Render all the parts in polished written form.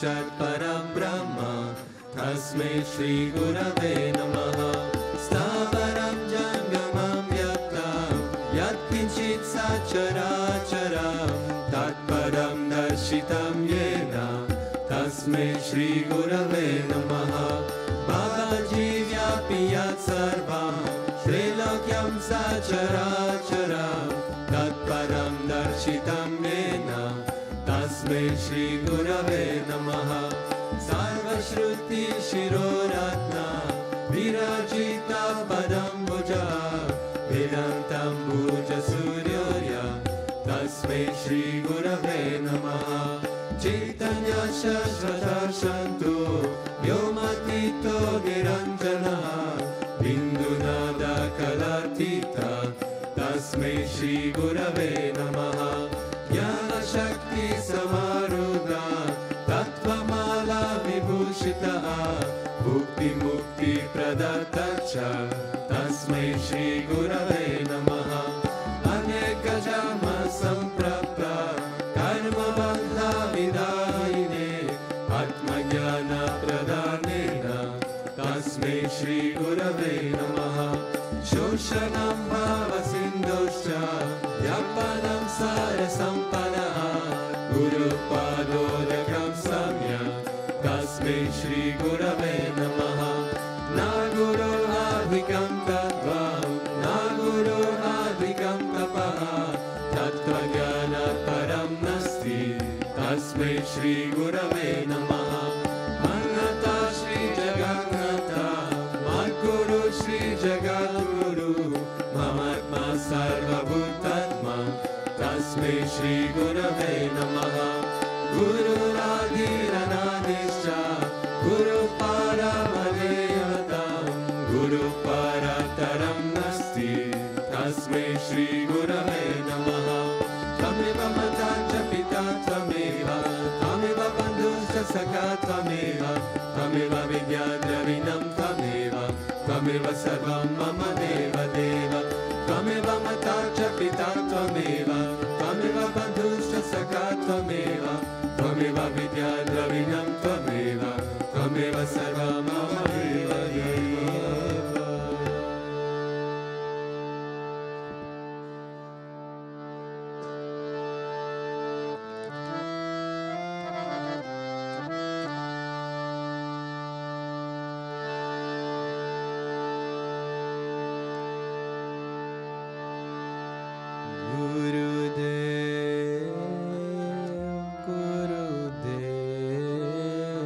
परं ब्रह्म तस्मै श्री गुरवे नमः। स्थावरं जङ्गमं यत्तं यत्किञ्चित् सचराचरं तत्परं दर्शितं येन तस्मै श्री गुरवे नमः। भवजीव्यापि यत् सर्वं त्रैलोक्यं सचराचरं तत्परं दर्शितं येन तस्मै श्री गुरवे नमः। सर्वश्रुति शिरोरत्ना विराजिता पदम्बुजा वेदान्तम्बुज सूर्योर्य तस्मै श्री गुरवे नमः। चैतन्य सहस्रदर्शन्तो व्योमातीतो निरञ्जनः बिन्दुनादकलातीता तस्मै श्री गुरवे नमः। ज्ञानशक्ति समारूढा तत्त्वमाला विभूषितः भुक्ति प्रदत्ता च तस्मै श्री गुरवे नमः। अनेकजन्म सम्प्राप्ता कर्मबन्ध विदायिने आत्मज्ञान प्रदानेन तस्मै श्री गुरवे नमः। शोषणं भावसिन्धुश्च व्यापनं सारसम्पन्नः गुरुपादोदकं सम्यक् तस्मै श्री गुरवे नमः। न गुरोराधिकं तत्त्वं न गुरोराधिकं तपः तत्त्वज्ञान परं नास्ति तस्मै श्री गुरवे नमः। अन्नता श्री जगन्नाथा मद्गुरु श्री जगद्गुरु ममात्मा सर्वभूतात्मा तस्मै श्री गुरवे नमः। गुरुराधिरनादिश्च गुरुपरमदेवतं गुरुपरतरं नास्ति तस्मै श्री गुरवे नमः। त्वमेव माता च पिता त्वमेव त्वमेव बन्धुश्च सखा त्वमेव त्वमेव विद्या द्रविणं त्वमेव त्वमेव सर्वं मम देव देव। त्वमेव माता च पिता त्वमेव त्वमेव बन्धुश्च सखा त्वमेव त्वमेव विद्या द्रविणं त्वमेव त्वमेव सर्वं मम देव देव। गुरुदेव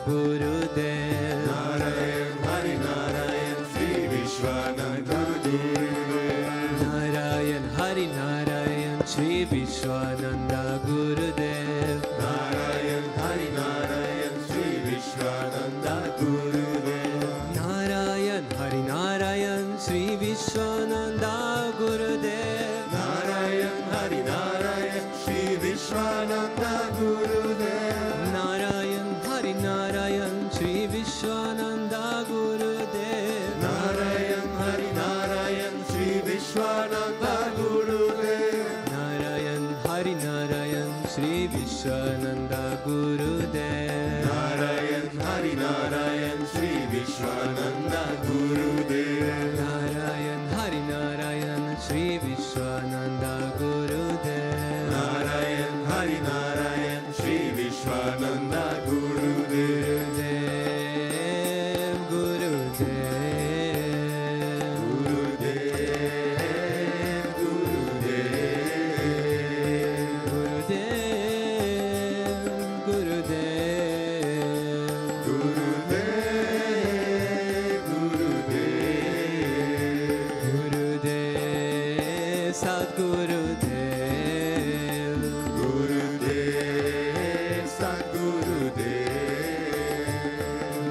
Gurudev. Narayan Hari Narayan Shri Vishwananda Gurudev. Narayan Hari Narayan Shri Vishwananda Gurudev. Narayan Hari Narayan Shri Vishwananda Gurudev. Narayan Hari Narayan Shri Vishwananda Gurudev. Narayan Hari Narayan Shri Vishwananda Gurudev. Narayan Hari Narayan Shri Vishwananda Gurudev. Narayan Hari Narayan Shri Vishwananda Gurudev. Narayan Hari Narayan Shri Vishwananda Gurudev. Narayan Hari Narayan Shri Vishwananda Gurudev. Narayan Hari Narayan Shri Vishwananda Gurudev. Narayan Hari Narayan Shri Vishwananda Gurudev. Gurudev, Gurudev, Gurudev, Gurudev, Gurudev, Sadgurudev, Gurudev, Sadgurudev,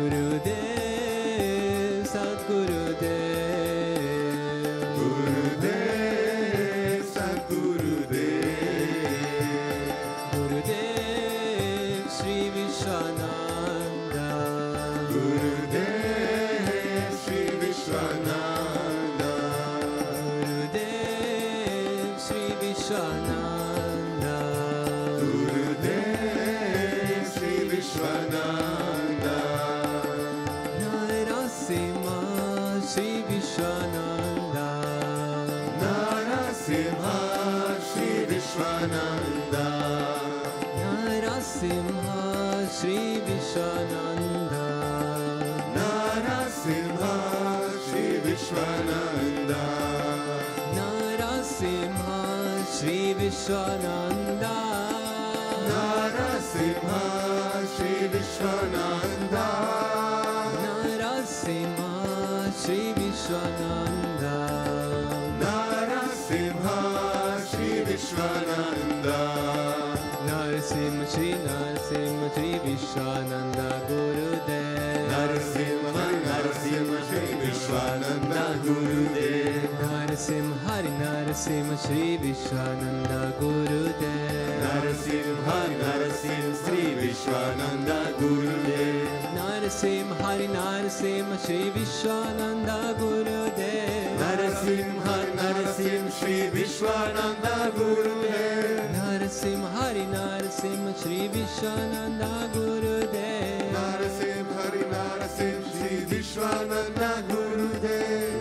Gurudev, Sadgurudev, Gurudev, Sadgurudev, Gurudev, Shri Vishwananda, Gurudev, Shri Vishwananda, Gurudev, Shri Vishwananda, Gurudev, Shri Vishwananda, Narasimha, Shri Vishwananda, Narasimha, Shri Vishwananda, Narasimha, Shri Vishwananda, Narasimha, Shri Vishwananda, Narasimha, Shri Vishwananda, Narasimha, Shri Vishwananda, Narasimha, Shri Vishwananda, Narasimha, Shri Vishwananda, Narasimha, Shri Narasimha, Shri Vishwananda Gurudev. Narasimha, Narasimha, Shri Vishwananda Gurudev, Narasimha, Hari Narasimha, Shri Vishwananda Gurudev. Narasimha, Narasimha, Shri Vishwananda Gurudev, Narasimha, Hari Narasimha, Shri Vishwananda Gurudev. Narasimha, Narasimha, Shri Vishwananda Gurudev, Narasimha, Hari Narasimha, Shri Vishwananda Gurudev. Narasimha, Hari Narasimha, Shri Vishwananda Gurudev.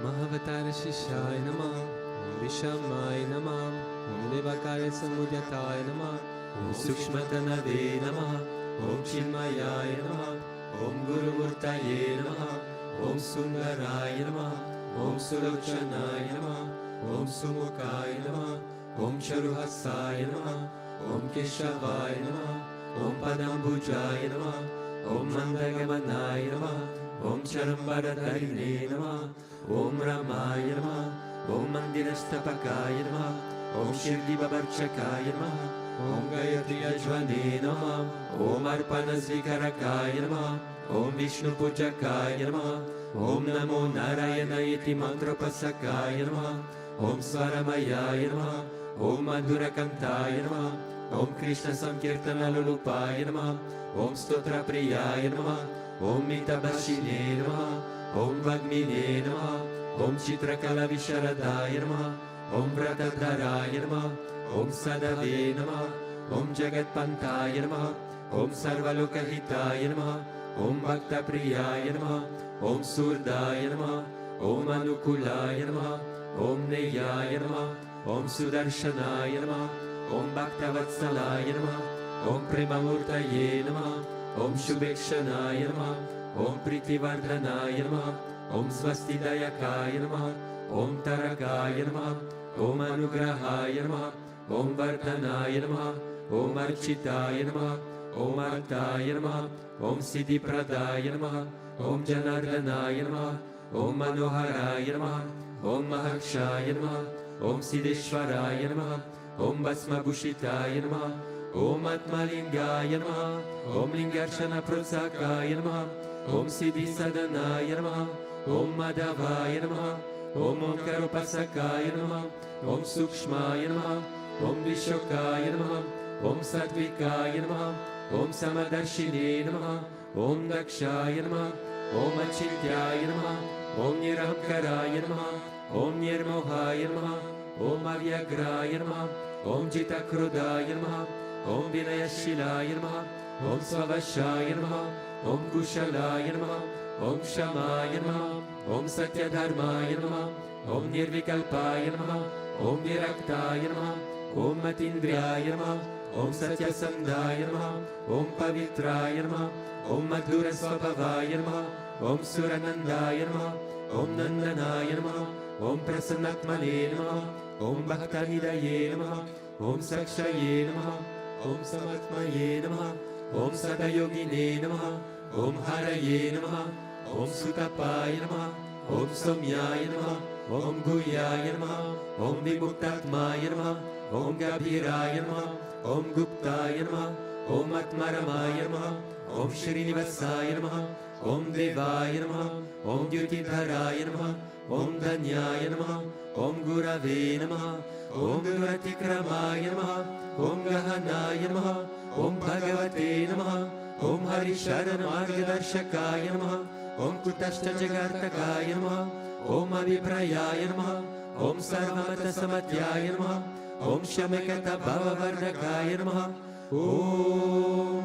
Mahavatar Shishaya Namah, Om Vishamaya Namah, Om Devakara Samudyataya Namah, Om Sukshmatanave Namah, Om Chinmayaya Namah, Om Guru Murtaye Namah, Om Sundaraya Namah, Om Sulochanaya Namah, Om Sumukaya Namah, Om Charuhasaya Namah, Om Keshavaya Namah, Om Padambujaya Namah, Om Mandagamanaya Namah, Om Charambaradharine Namah, Om Ramaya Namah, Om Mandirastapakaya Namah, Om Shivdibhavarchakaya Namah, Om Gayatri Ajvane Namah, Om Arpanasvikarakaya Namah, Om Vishnu Pujakaya Namah, Om Namo Narayana Iti Mantrapasakaya Namah, Om Swaramayaya Namah, Om Madhurakantaya Namah, Om Krishna Sankirtana Lulupaya Namah, Om Stotra Priyaya Namah, Om Mitabhashine Namah, Om Vagmine Namah, Om Chitrakala Visharadaya Namah, Om Vratadharaya Namah, Om Sadave Namah, Om Jagatpantaya Namah, Om Sarvalokahitaya Namah, Om Bhakta Priyaya Namah, Om Surdaya Namah, Om Anukulaya Namah, Om Neyaya Namah, Om Sudarshanaya Namah, Om Bhaktavatsalaya Namah, Om Premamurtaye Namah, Om Shubhekshanaya Namah, Om Pritivardhanaya Namaha, Om Swastidayakaya Namaha, Om Tarakaya Namaha, Om Anugrahaya Namaha, Om Vardhanaya Namaha, Om Architaya Namaha, Om Artaya Namaha, Om Siddhipradaya Namaha, Om Janardhanaya Namaha, Om Manoharaya Namaha, Om Mahakshaya Namaha, Om Siddheshwaraya Namaha, Om Basmabhushitaya Namaha, Om Atmalingaya Namaha, Om Lingarshana Prasakaya Namaha, Om Siddhi Sadanaya Namaha, Om Madhavaya Namaha, Om Omkarupasakaya Namaha, Om Sukshmaya Namaha, Om Vishokaya Namaha, Om Satvikaya Namaha, Om Samadarshine Namaha, Om Dakshaya Namaha, Om Achintyaya Namaha, Om Nirahamkaraya Namaha, Om Nirmohaya Namaha, Om Avyagraya Namaha, Om Jitakrudaya Namaha, Om Vinayashilaya Namaha, Om Svavashaya Namaha, Om Kushalaya Namaha, Om Shamaya Namaha, Om Satyadharmaya Namaha, Om Nirvikalpaya Namaha, Om Viraktaya Namaha, Om Matindriyaya Namaha, Om Satyasandhaya Namaha, Om Pavitraya Namaha, Om Madhura Swabhavaya Namaha, Om Suranandaya Namaha, Om Nandanaya Namaha, Om Prasannatmane Namaha, Om Bhaktanidaye Namaha, Om Sakshaye Namaha, Om Samatmaye Namaha, Om Sadayogine Namaha, Om Haraye Namaha, Om Sutapaya Namaha, Om Somyaya Namaha, Om Guyaya Namaha, Om Vimuktatmaya Namaha, Om Gabhiraya Namaha, Om Guptaya Namaha, Om Atmaramaya Namaha, Om Srinivasaya Namaha, Om Devaya Namaha, Om Dyutidharaya Namaha, Om Dhanyaya Namaha, Om Gurave Namaha, Om Duratikramaya Namaha, Om Gahanaya Namaha, Om Bhagavate Namaha, Om Harisharana Margadarshakaya Namaha, Om Kutashta Jagartakaya Namaha, Om Aviprayaya Namaha, Om Sarvamata Samatyaya Namaha, Om Shamakata Bhavavardhakaya Namaha, Om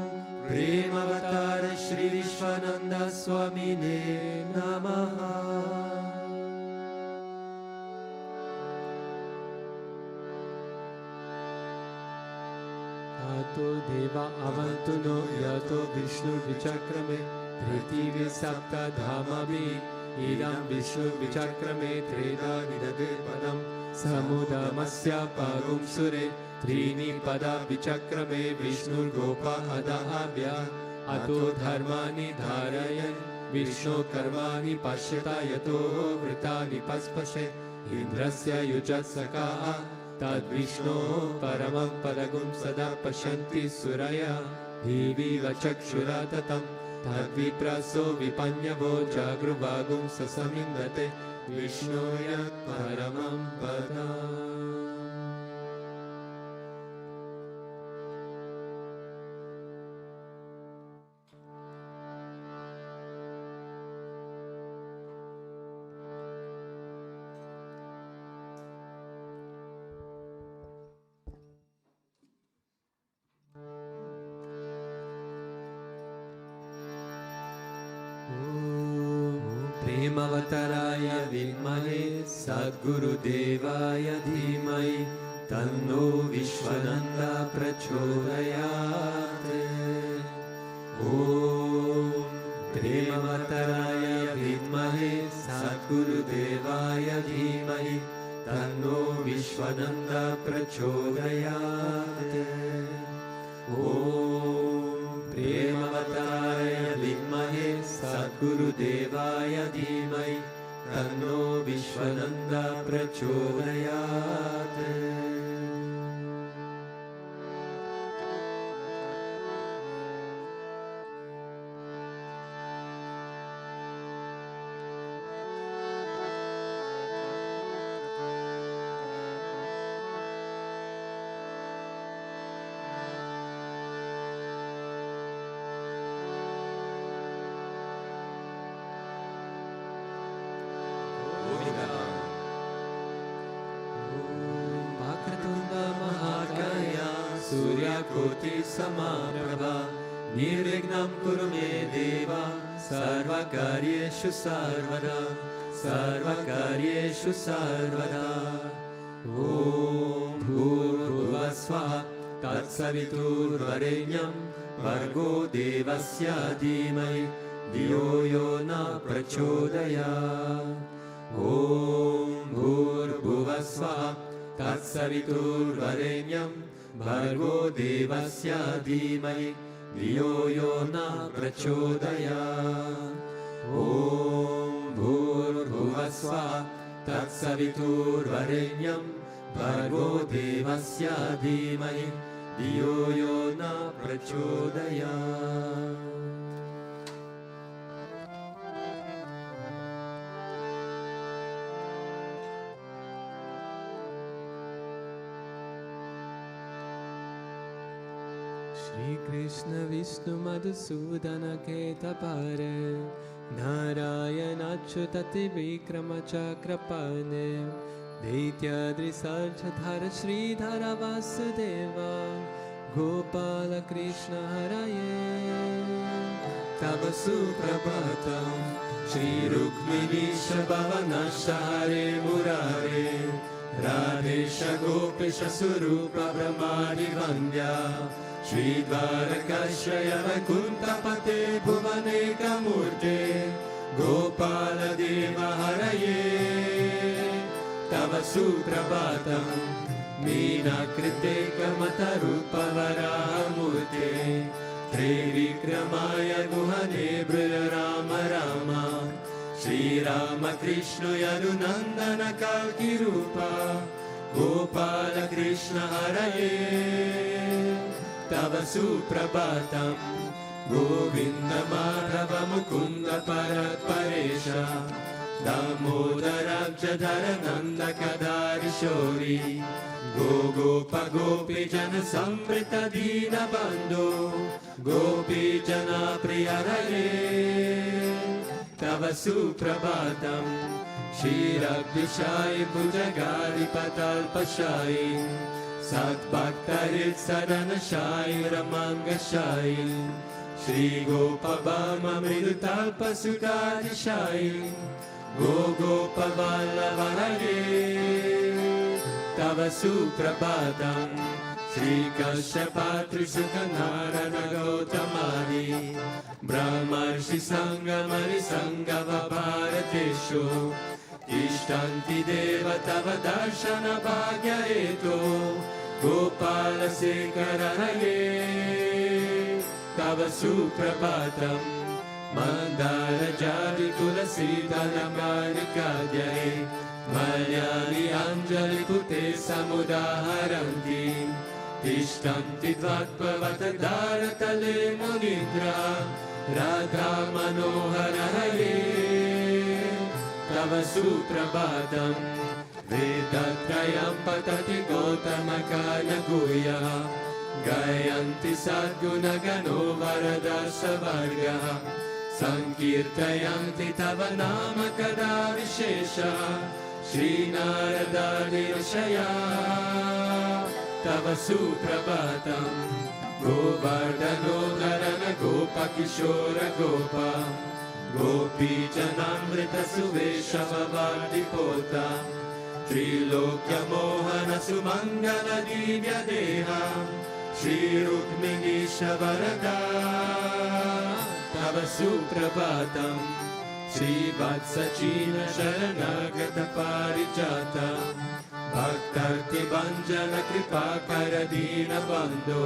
Premavatara Shri Vishwananda Swamine Namaha. Ato Deva Avantuno Yato Vishnu Vichakrame Tritivi Sapta Dhamavi Idam Vishnu Vichakrame Treda Nidade Padam Samudamasya Pagum Sure Trini Pada Vichakrame Vishnu Gopa Adahabhya Ato Dharmani Dharayan Vishnu Karmani Pashyata Yato Vritani Paspashe Indrasya Yujatsaka Tad Vishnu Paramam Padagum Sada Pashyanti Suraya Divi Vachakshuratatam Tad Vipraso Vipanyavo Jagruvagum Sasamindate Vishnuya Paramam Padam. Premavattaraya Vidmahe Sadgurudevaya Dhimai Tanno Vishwananda Prachodayate. Om Premavattaraya Vidmahe Sadgurudevaya Dhimai Tanno Vishwananda Prachodayate. Om Premavattaraya Vidmahe Sadgurudevaya Dhimai Tanno Vishwananda Prachodayate. Koti Samaprabha Nirvignam Kuru Me Deva Sarvakaryeshu Sarvada Sarvakaryeshu Sarvada. Om Bhurvasvaha Tatsavitur Varenyam Vargo Devasya Dhimai धियो यो न प्रचोदयात्। ॐ भूर्भुवस्वः तत्सवितुर्वरेण्यं भर्गो देवस्य धीमहि धियो यो न प्रचोदयात्। ॐ भूर्भुवस्वः तत्सवितुर्वरेण्यं भर्गो देवस्य धीमहि धियो यो न प्रचोदयात्। श्री कृष्ण विष्णु मधुसूदन केतपर नारायण अच्युतति विक्रम चक्रपाणे दैत्याद्रिसर्जधर श्रीधर वासुदेव गोपाल कृष्ण हरये। तव सुप्रभातं श्री रुक्मिणीश भवनश हरे मुरारे राधेश गोपीश स्वरूप ब्रह्मादि वन्द्या श्रीद्वारकाश्रय वैकुण्ठपते भुवनेकमूर्ते गोपाल देव हरये। तव सुप्रभातं मीनाकृते कमतरूपवराहमूर्ते त्रिविक्रमाय गुहने बृज राम राम श्रीराम कृष्ण यदुनन्दन कल्किरूपा गोपाल कृष्ण हरये। तव सुप्रभातं गोविन्द माधव मुकुन्द परेश दामोदराब्जधर नन्द कदारिशोरी गोप गोपीजन संवृत दीनबन्धो गोपीजना प्रिय हरे। तव सुप्रभातं क्षीरग्निशायि भुजगारिपतल्पशायि सद्भक्तहृत्सदनशायि रमाङ्गशायि श्रीगोपवाममृदुतल्पसुधादिशायि गोपवल्लभ हरे। तव सुप्रभातं श्रीकश्यपात्रिसुखनारायण गौतमादि ब्रह्मर्षि सङ्गमरि सङ्गम भारतेषु तिष्ठन्ति देव तव दर्शन भाग्य हेतो गोपाल शेखर हरे। तव सुप्रभातं मन्दार जाति तुलसी धनमालिकाद्यै मल्यानि अञ्जलि पुते समुदाहरन्ति तिष्ठन्ति द्वात्पवत दारतले मुनिन्द्रा राधा मनोहर हरे। तव सुप्रभातं वेदत्रयं पतति गौतमकाय गुह्यः गायन्ति सद्गुणगणो वरदर्शवर्गः संकीर्तयन्ति तव नाम कदा विशेषः श्रीनारदादि ऋषयः। तव सुप्रभातं गोवर्धनोद्धरण गोपकिशोर गोपा गोपीजनामृत सुवेशववादिपोता त्रिलोक्यमोहन सुमङ्गल दिव्य देहा श्रीरुक्मिणीश वरदा। तव सुप्रभातं श्रीवत्सचीन शरणागत पारिजाता भक्तार्तिभञ्जन कृपाकर दीनबन्धो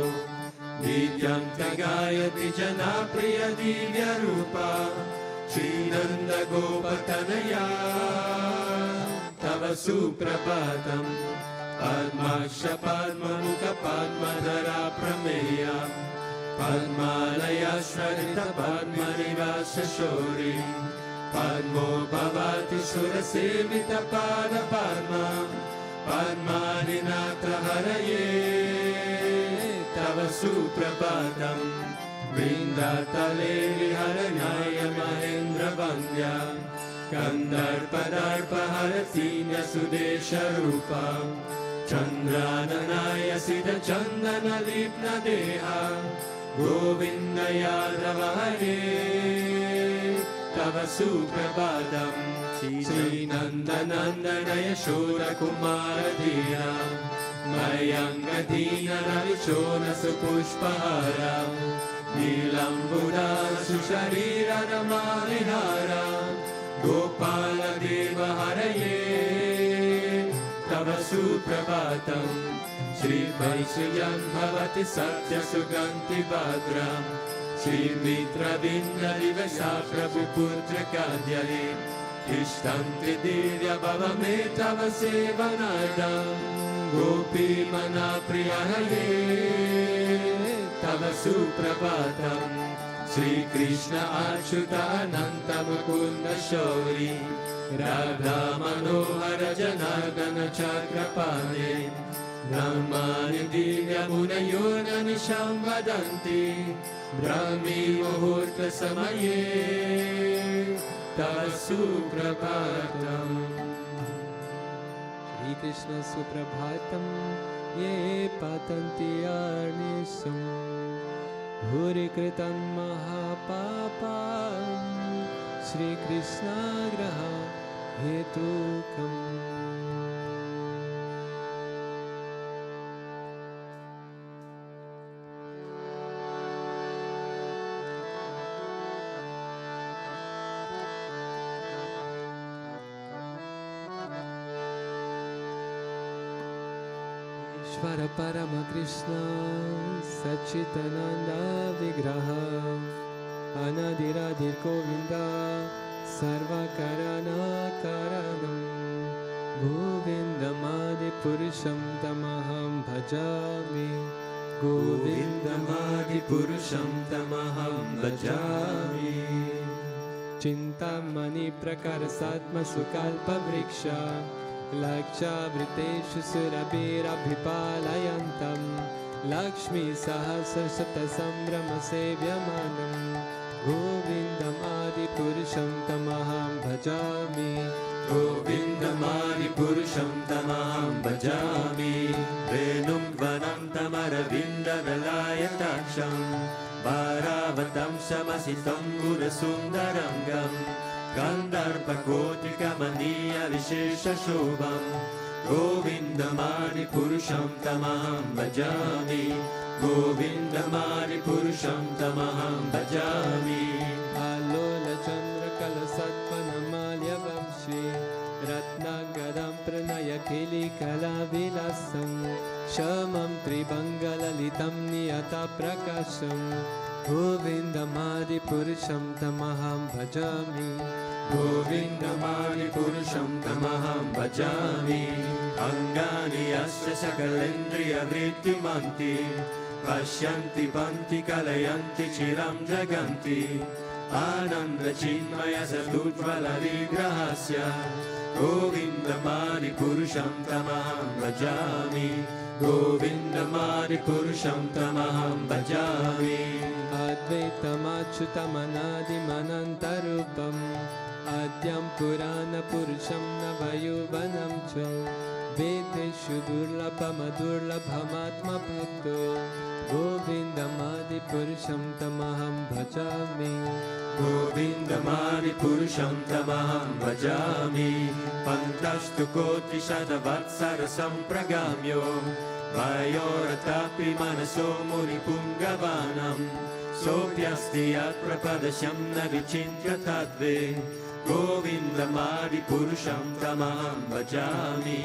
नित्यं गायति जनाप्रिय दिव्य रूपा श्रीनन्द गोपतनया। तव सुप्रभातं पद्माक्ष पद्ममुख पद्मधरा प्रमेया पद्मालया श्ररित पद्मनिवास शौरी पद्मो भवति सुरसेवित पाद पद्मा पद्मानिनाथ हरये। तव सुप्रभातं वृन्दातले विहरणाय महेन्द्र वन्द्या कन्दर्पदर्पहरसीन्य सुदेशरूपा चन्द्राननाय सिद्धचन्दनलिप्न देहा गोविन्द यादव हरे। तव सुप्रभातं श्रीनन्दनन्दनय शूरकुमार धीरा मयङ्गदीन रविशोण सुपुष्पहारा Nilambuda Susharira Ramanihara Gopala Deva Haraye Tava Suprabhatam Shri Vaishyam Bhavati Satya Suganti Bhadram Shri Mitra Vinda Divasa Prabhu Putra Kadhyale Ishtanti Divya Bhavame Tava Sevanadam Gopi Mana Priyaye Tava Suprabhatam Shri Krishna Achyuta Ananta Mukunda Shauri Radha Manohara Janardana Chakrapane Brahmani Divya Munayona Nisham Vadanti Brahmi Muhurta Samaye Tava Suprabhatam Shri Krishna Suprabhatam Ye Patanti Arnisam Huri Kritam Mahapapam Shri Krishna Graha Hetukam Ishvara Parama Krishna Sachitananda Vigraha Anadiradir Govinda Sarva Karana Karanam Govindamadi Purusham Tamaham Bhajami Govindamadi Purusham Tamaham Bhajami Chintamani Prakara Satma Sukalpa Vriksha Laksha Vriteshu Surabhira Bhipalayantam Lakshmi Sahasra Sata Sambrama Sevyamanam Govindam Adi Purusham Tamaham Bhajami Govindamadi Purusham Tamaham Bhajami Venum Vanam Tamaravinda Dalayatasham Bharavatam Samasitam Gurasundarangam Gandharpa Kotika Maniya Vishesha Shobham Govindamadi Purusham Tamaham Bhajami Govindamadi Purusham Tamaham Bhajami Alola Chandra Kala Satpanamalya Vamshi Ratna Gadam Pranaya Kili Kala Vilasam Shamam Tribangalalitam Niyata Prakasham Govindamadi Purusham Tamaham Bhajami Govindamadi Purusham Tamaham Bhajami Angani Asya Sakalendriya Vrittimanti Pashyanti Panti Kalayanti Chiram Jaganti Ananda Chinmaya Sadutvala Vigrahasya Govindamadi Purusham Tamaham Bhajami Govindamadi Purusham Tamaham Bhajami Advaitamachyutamanadi Manantarupam Adyam Purana Purusham Navayuvanam Cha Vedeshu Durlabhamadurlabhamatma Bhakto Govindamadi Purusham Tamaham Bhajami Govindamadi Purusham Tamaham Bhajami Pantastu Koti Shadavatsara Sampragamyo Vayoratapi Manaso Muni Pungavanam Sopyasti Yat Prapadasham Navichintra Tadve Govindamadi Purusham Tamaham Bhajami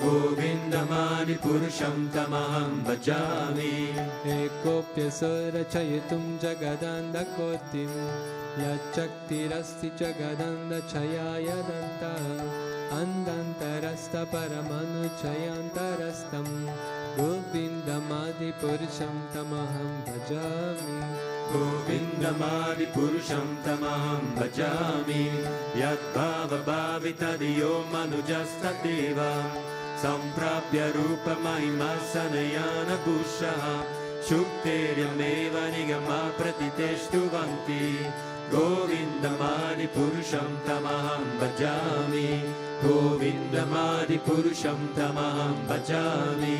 Govindamadi Purusham Tamaham Bhajami Ekopya Sura Chayitum Jagadanda Kotim Yachaktirasti Jagadanda Chayayadanta Andantarasta Paramanu Chayantarastam Govindamadi Purusham Tamaham Bhajami Govindamadi Purusham Tamaham Bhajami Yad Bhava Bhavitadiyo Manujastateva Samprapya Rupa Mahima Sanayana Bhushaha Shukteryameva Nigama Pratiteshtu Vanti Govindamadi Purusham Tamaham Bhajami Govindamadi Purusham Tamaham Bhajami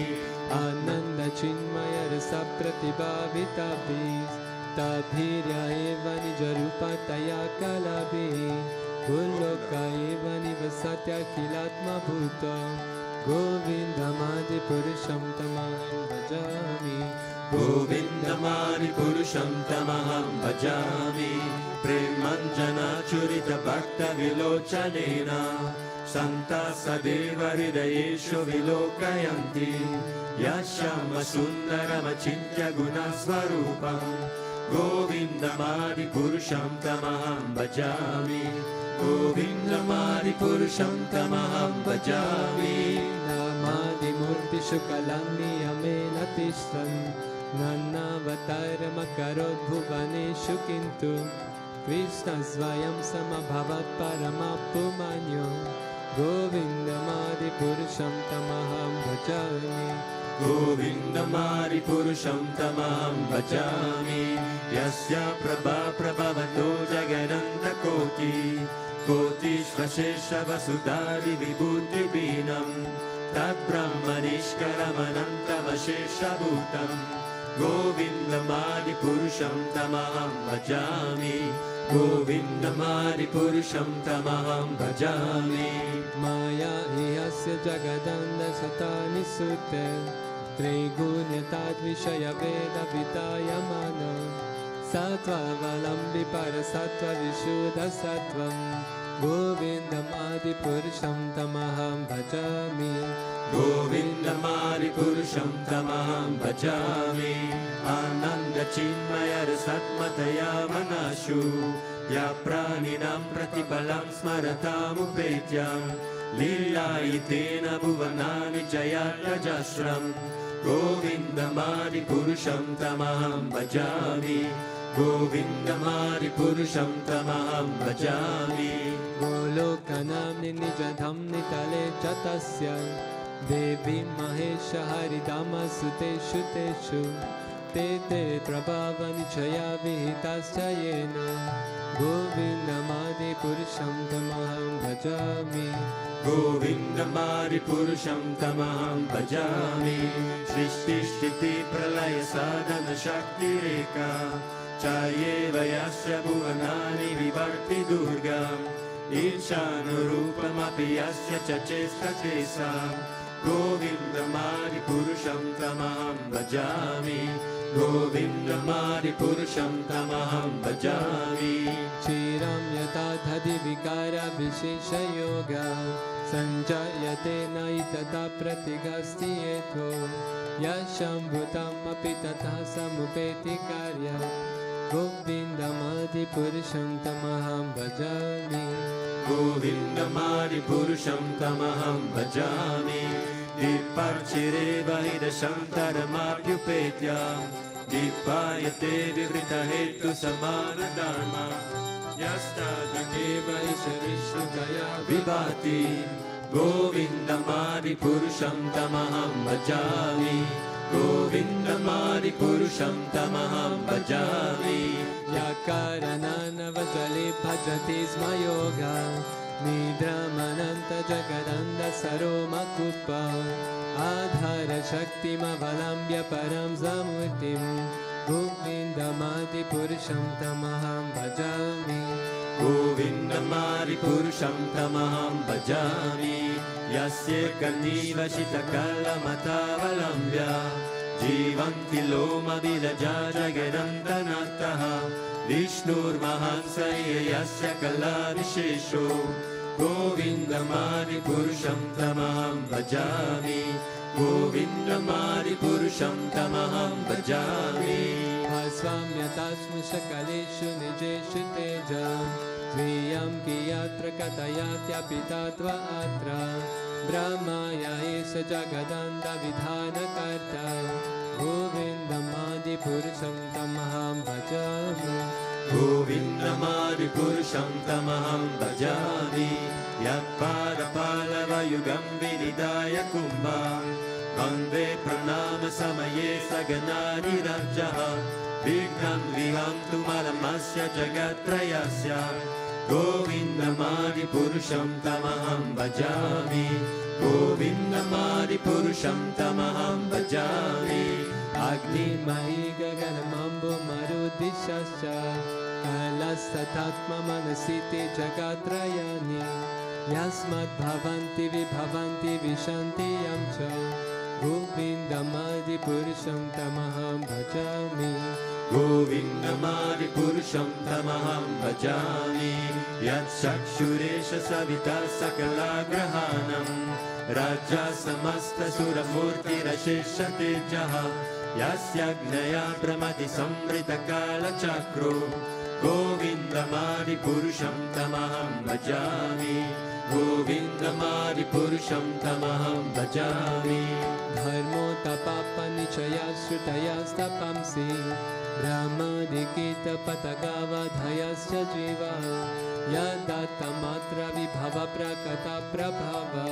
Ananda Chinmaya Rasa Pratibhavitapis Tabhirya Eva Nijarupa Taya Kalabi Goloka Eva Nivasatya Kilatma Bhuta Govindamadi Purusham Tamaham Bhajami Govindamadi Purusham Tamaham Bhajami Premanjana Churita Bhakta Vilochanena Santa Sadeva Hridayeshu Vilokayanti Yashama Sundarama Chintya Gunasvarupam Govindamadi Purusham Tamaham Bhajami Govindamadi Purusham Tamaham Bhajami Namadi Murti Shukalami Amena Tishtam Nanavataramakarod Bhuvaneshu Kintu Krishna Svayam Samabhavat Paramapumanyo Govindamadi Purusham Tamaham Bhajami Govindamadi Purusham Tamaham Bhajami Yasya Prabha Prabhavato Jagananda Koti Koti Shvashesha Vasudari Vibhuti Binam Tad Brahmanishkaramananta Vashesha Bhutam Govindamadi Purusham Tamaham Bhajami Govindamadi Purusham Tamaham Bhajami Maya Iyasya Jagadanda Satani Sute Trigunyatad Vishaya Veda Vitayamana Sattva Valambi Parasattva Vishuddha Sattvam Govindamadi Purusham Tamaham Bhajami Govindamadi Purusham Tamaham Bhajami Ananda Chinmaya Rasatmataya Manashu Ya Praninam Pratipalam Smaratam Upetyam Lila Itena Bhuvanani Jayata Jasram Govindamadi Purusham Tamaham Bhajami Govindamadi Purusham Tamaham Bhajami Golokanam Nijadham Nitale Chatasya Devi Mahesha Haridama Suteshu Teshu Tete Prabhava Nichaya Vihitasya Yena Govindamadi Purusham Tamaham Bhajami Govindamadi Purusham Tamaham Bhajami Srishti Sthiti Pralaya Sadhana Shakti Reka Chayeva Yasya Bhuvanani Vivarti Durga Irshānurūpamapi yasya chachesta chesa Govindamadi Purusham Tamaham Bhajami Govindamadi Purusham Tamaham Bhajami Chiram Yata Dhadi Vikara Vishesha Yoga Sanjayate Naitata Pratigasti Eto Yasham Bhutam Api Tatha Samupeti Karya Govindamadi Purusham Tamaham Bhajami Govindamadi Purusham Tamaham Bhajami Diparchire Vahida Shantaramapyupetya Dipayate Vivrita Hetu Samana Dharma Yastadakeva Isha Vishnukaya Vibhati Govindamadi Purusham Tamaham Bhajami Govindamadi Purusham Tamaham Bhajami Yakaranana Vajali Bhajati Smayoga Nidramananta Jagadanda Saroma Kupa Adhara Shakti Mavalambya Param Zamurtim Govindamadi Purusham Tamaham Bhajami Govindamadi Purusham Tamaham Bhajami Yasya Kaniva Shitakala Matavalambya Jivanti Loma Vilaja Jaganantanataha Vishnur Mahansaya Yasya Kala Vishesho Govindamadi Purusham Tamaham Bhajami Govindamadi Purusham Tamaham Bhajami Bhasvamyatasma Shakaleshu Nijeshu Teja Sviyam Kiyatra Katayatya Pitatva Atra Brahmaya Esa Jagadanda Vidhana Karta Govindamadi Purusham Tamaham Bhajami Govindamadi Purusham Tamaham Bhajami Yatpada Palava Yugam Vinidaya Kumbha Vande Pranama Samaye Saganari Rajaha Vignam Vihantu Malamasya Jagatrayasya Govindamadi Purusham Tamaham Bhajami Govindamadi Purusham Tamaham Bhajami Agni Mahi Gaganamambo Marudishasya Kalastathatma Manasiti Jagatrayani Yasmat Bhavanti Vibhavanti Vishanti Yamcha Govindamadipurusham tamaham bhajami. Govindamadipurusham tamaham bhajami. Yat chakshuresha savita sakala grahanam. Raja samasta suramurti rashishate jaha. Yasya gnaya pramati samrita kala chakro. Govindamadipurusham tamaham bhajami. Govindamadipurusham tamaham bhajami. Dharmo tapapa nichaya shrutayas tapamsi. Brahmadikita patagavadhayasya jiva. Yadatta matra vibhava prakata prabhava.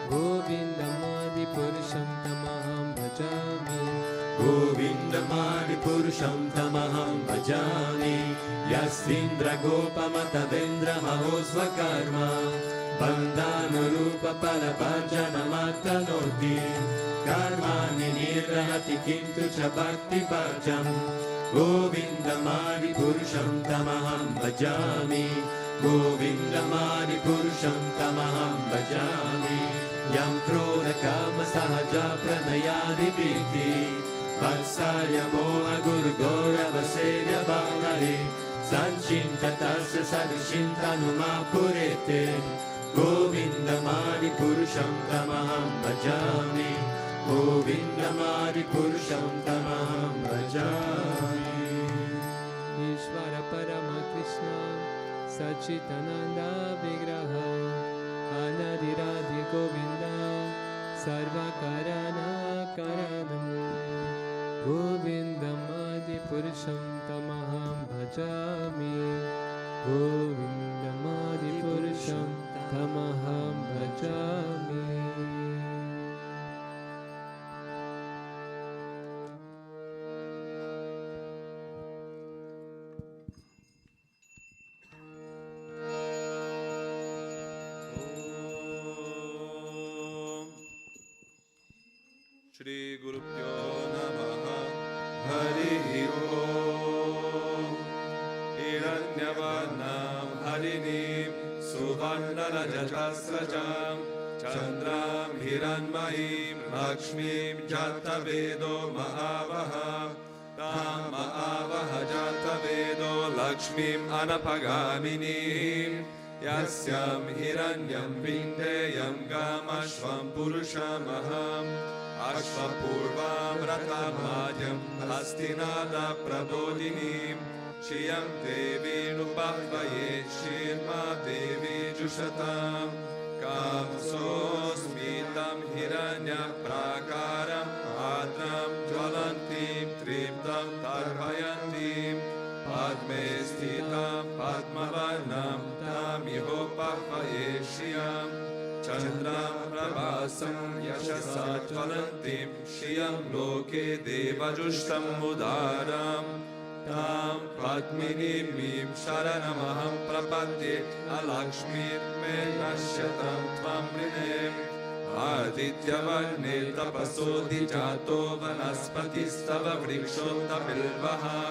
Govindamadipurusham tamaham bhajami. Govindamadipurusham tamaham bhajami. Yasindra gopamata vendra mahosvakarma. Bandhanurupa paraparjanamattanoti. Karmani nirahati kintu cha bhakti parjam. Govindamadipurusham tamaham bhajami. Govindamadipurusham tamaham bhajami. Yam krodha kama sahaja pranayadipiti. Vatsarya moha guru gaurava sevya bhavari. Sanchinta tasya sadishintanuma purete. Govindamadipurusham tamaham bhajami. Govindamadipurusham tamaham bhajami. Ishvara Parama Krishna Sachitananda Vigraha Anadiradi Govinda Sarvakarana Karanam. Govindamadipurusham tamaham bhajami. Govindamadipurusham tamaham bhajami. Shri Guru Pyo Namaha Hari Om Hiranyavanam Harinim Suvarnarajasrajam Chandram Hiranmayim Lakshmim Jatavedo Mahavaha Tam Mahavaha Jatavedo Lakshmim Anapagaminim Yasyam Hiranyam Vindeyam Gamashvam Purushamaham Ashvapurvam Ratamadhyam Hastinada Prabodhinim Shiyam Devi Nupahvaye Shirma Devi Jushatam Kamsosmitam Hiranya Prakaram Adram Jwalantim Triptam Tarpayantim Padme Sthitam Padmavarnam Tamiho Pahvaye Shiyam Chandram Prabhasam Yashasa Jwalantim Shiyam Loke Devajushtam Mudaram Tam Padminim Mim Sharanamaham Prapadye Alakshmir Me Nashyatam Tvam Rinem Aditya Varne Tapaso Dijato Vanaspatistava Vrikshota Bilvaha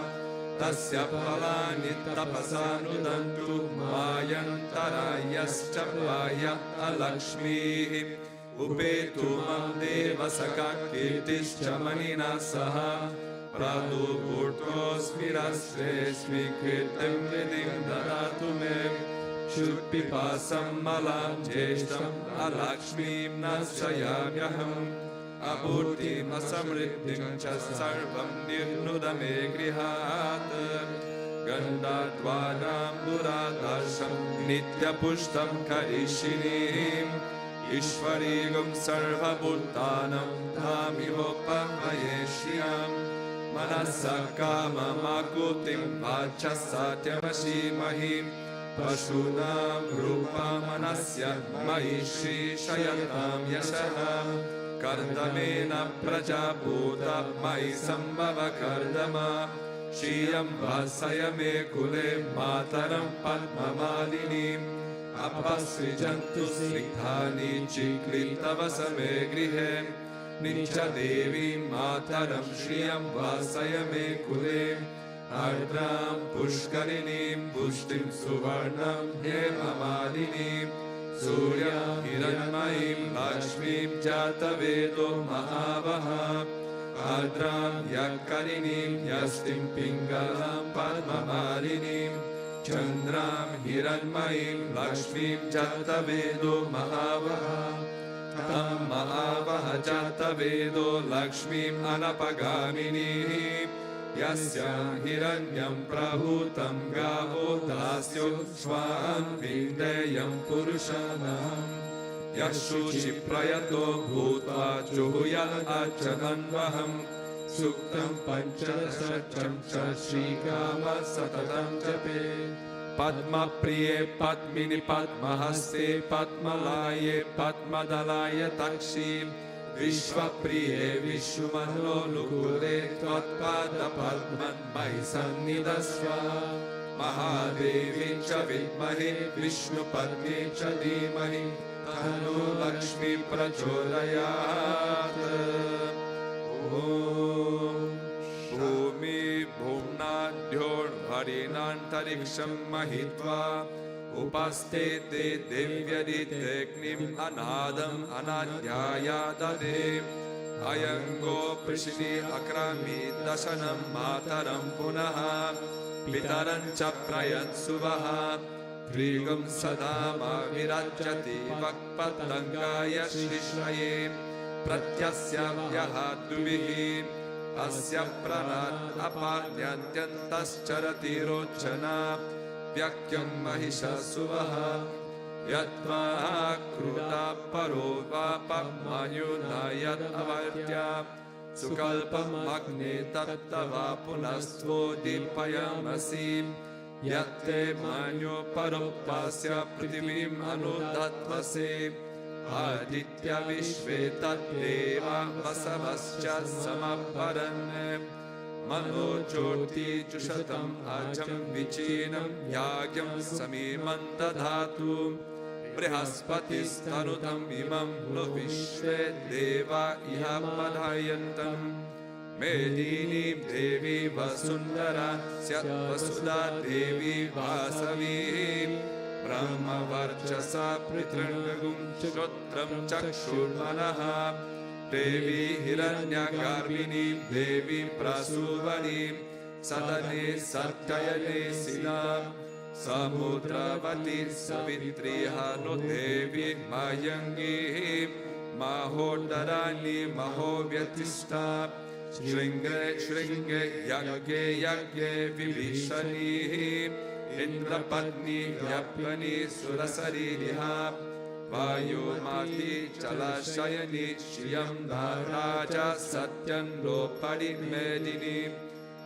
Tasya Phalani Tapasanudantu Mayantarayascha Vaya Alakshmihi Upetu Mam Devasaka Kirtischa Manina Saha Pradu Purtos Mirasresmi Kirtam Vidim Daratu Me Shurpipasam Malam Jeshtam Alakshmim Nasayamyaham Abhurtim Asamriddhim Cha Sarvam Nirnudame Grihat Gandhadvaram Duradasham Nitya Pushtam Karishinim Ishvarigam Sarva Bhutanam Dhamiho Pahvayeshyam Manasakama Makutim Vachasatyamashimahim Pashunam Rupa Manasya Maishi Shayatam Yashaham Kardamena Prajabhuta Mai Sambhava Kardama Shiyam Vasayame Kule Mataram Padmamalinim Apasrijantu Siddhani Chiklitavasame Grihe Nicha Devi Mataram Shriyam Vasayame Kule Ardram Pushkarinim Pushtim Suvarnam Hemamalinim Surya Hiranmayim Lakshmi Lakshmim Jatavedo Mahavaha Adram Yakarinim Yastim Pingalam Padmamalinim Chandram Hiranmayim Lakshmim Jatavedo Mahavaha Tam Mahavaha Jatavedo Lakshmim Anapagaminim Yasyam Hiranyam Prabhutam Gavo Dasyo Swan Vindayam Purushanam Yashuchi Prayato Bhutva Juhuyal Achamanvaham Suktam Panchasacham Shrikama Satatam Jape Padma Priye Padmini Padmahaste Padmalaye Padmadalaye Takshim Vishwa Priye Vishwamano Lukure Tvatpada Padman Mahisannidasva Mahadevi Cha Vidmahi Vishnu Padme Cha Dhimahi Tanu Lakshmi Prachodayat Om Bhumi Bhumnadhyor Harinantariksham Mahitva Upaste Te Devyaditeknim Anadam Anadhyaya Dade Ayango Prishni Akrami Dasanam Mataram Punaha Pitaran Chaprayan Suvaha Trigam Sadama Virajati Vakpatangaya Shrishaye Pratyasya Vyahatuvihi Asya Pranat Apanyantyantas Charati Rochana Vyakyam Mahisha Suvaha Yatva Kruta Parova Pamayuna Yat Avartya Sukalpam Agne Tattava Punastvo Dipayamasi Yatte Manyo Paropasya Prithivim Anudatvase Aditya Vishve Tatteva Vasavascha Samaparan Mano Jyoti Jushatam Ajam Vichinam Yagyam Samimanta Dhatu Brihaspatis Tanutam Imam Lo Vishve Deva Iha Padhayantam Medini Devi Vasundara Syat Vasuda Devi Vasavi Brahma Varchasa Pritrangagum Shotram Chakshurmanaha Devi Hiranya Garbini Devi Prasuvani Sadane Satyayane Sila Samudravati Savitriha No Devi Mayangi Mahodarani Mahovyatista Shringe Shringe Yagge Yagge Vibhishani Indrapadni Yapani Surasaririha Vayu Mati Chalashayani Shriyam Dharaja Satyam Lopadi Medini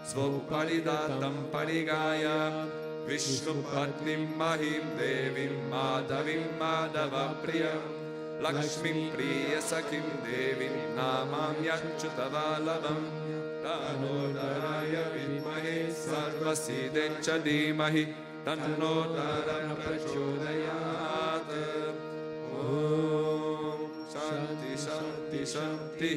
Svopadidatam Padigaya Vishnu Padnim Mahim Devim Madhavim Madhava Priyam Lakshmi Priya Sakim Devim Namam Yachutavalavam Tanodharaya Vidmahe Sarvasidecha Dhimahi Tanodhara Prachodayat Om Shanti Shanti Shanti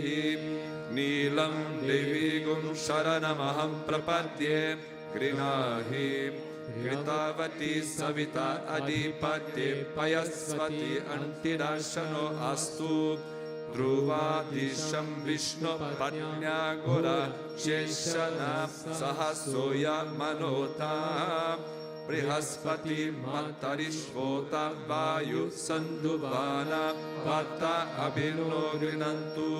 Neelam Devi Gum Sharanamaham Prapadye Grinahi Gritavati Savita Adipati Payasvati Antirashano Astu Dhruvadisham Vishnu Patnya Gora Sheshana Sahasoya Manota Brihaspati Matarishvota Vayu Sandubana Vata Abhino Grinantu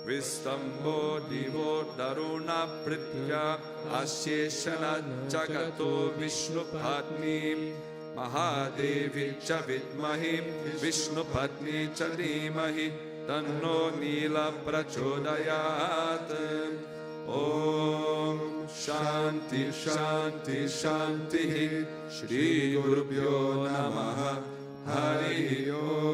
Vistambo Divo Daruna Pritya Asheshana Jagato Vishnu Padni Mahadevi Cha Vidmahi Vishnu Padni Cha Dhimahi Tanno Nila Prachodayat Om Shanti Shanti Shanti Shri Gurubhyo Namaha Hari Om.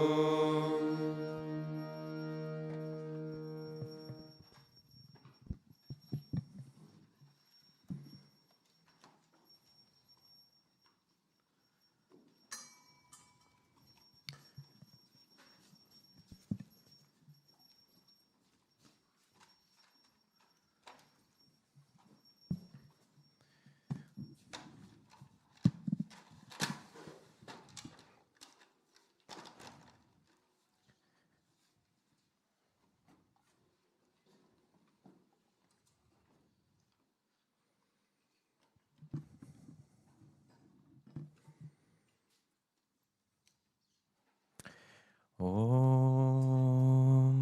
Om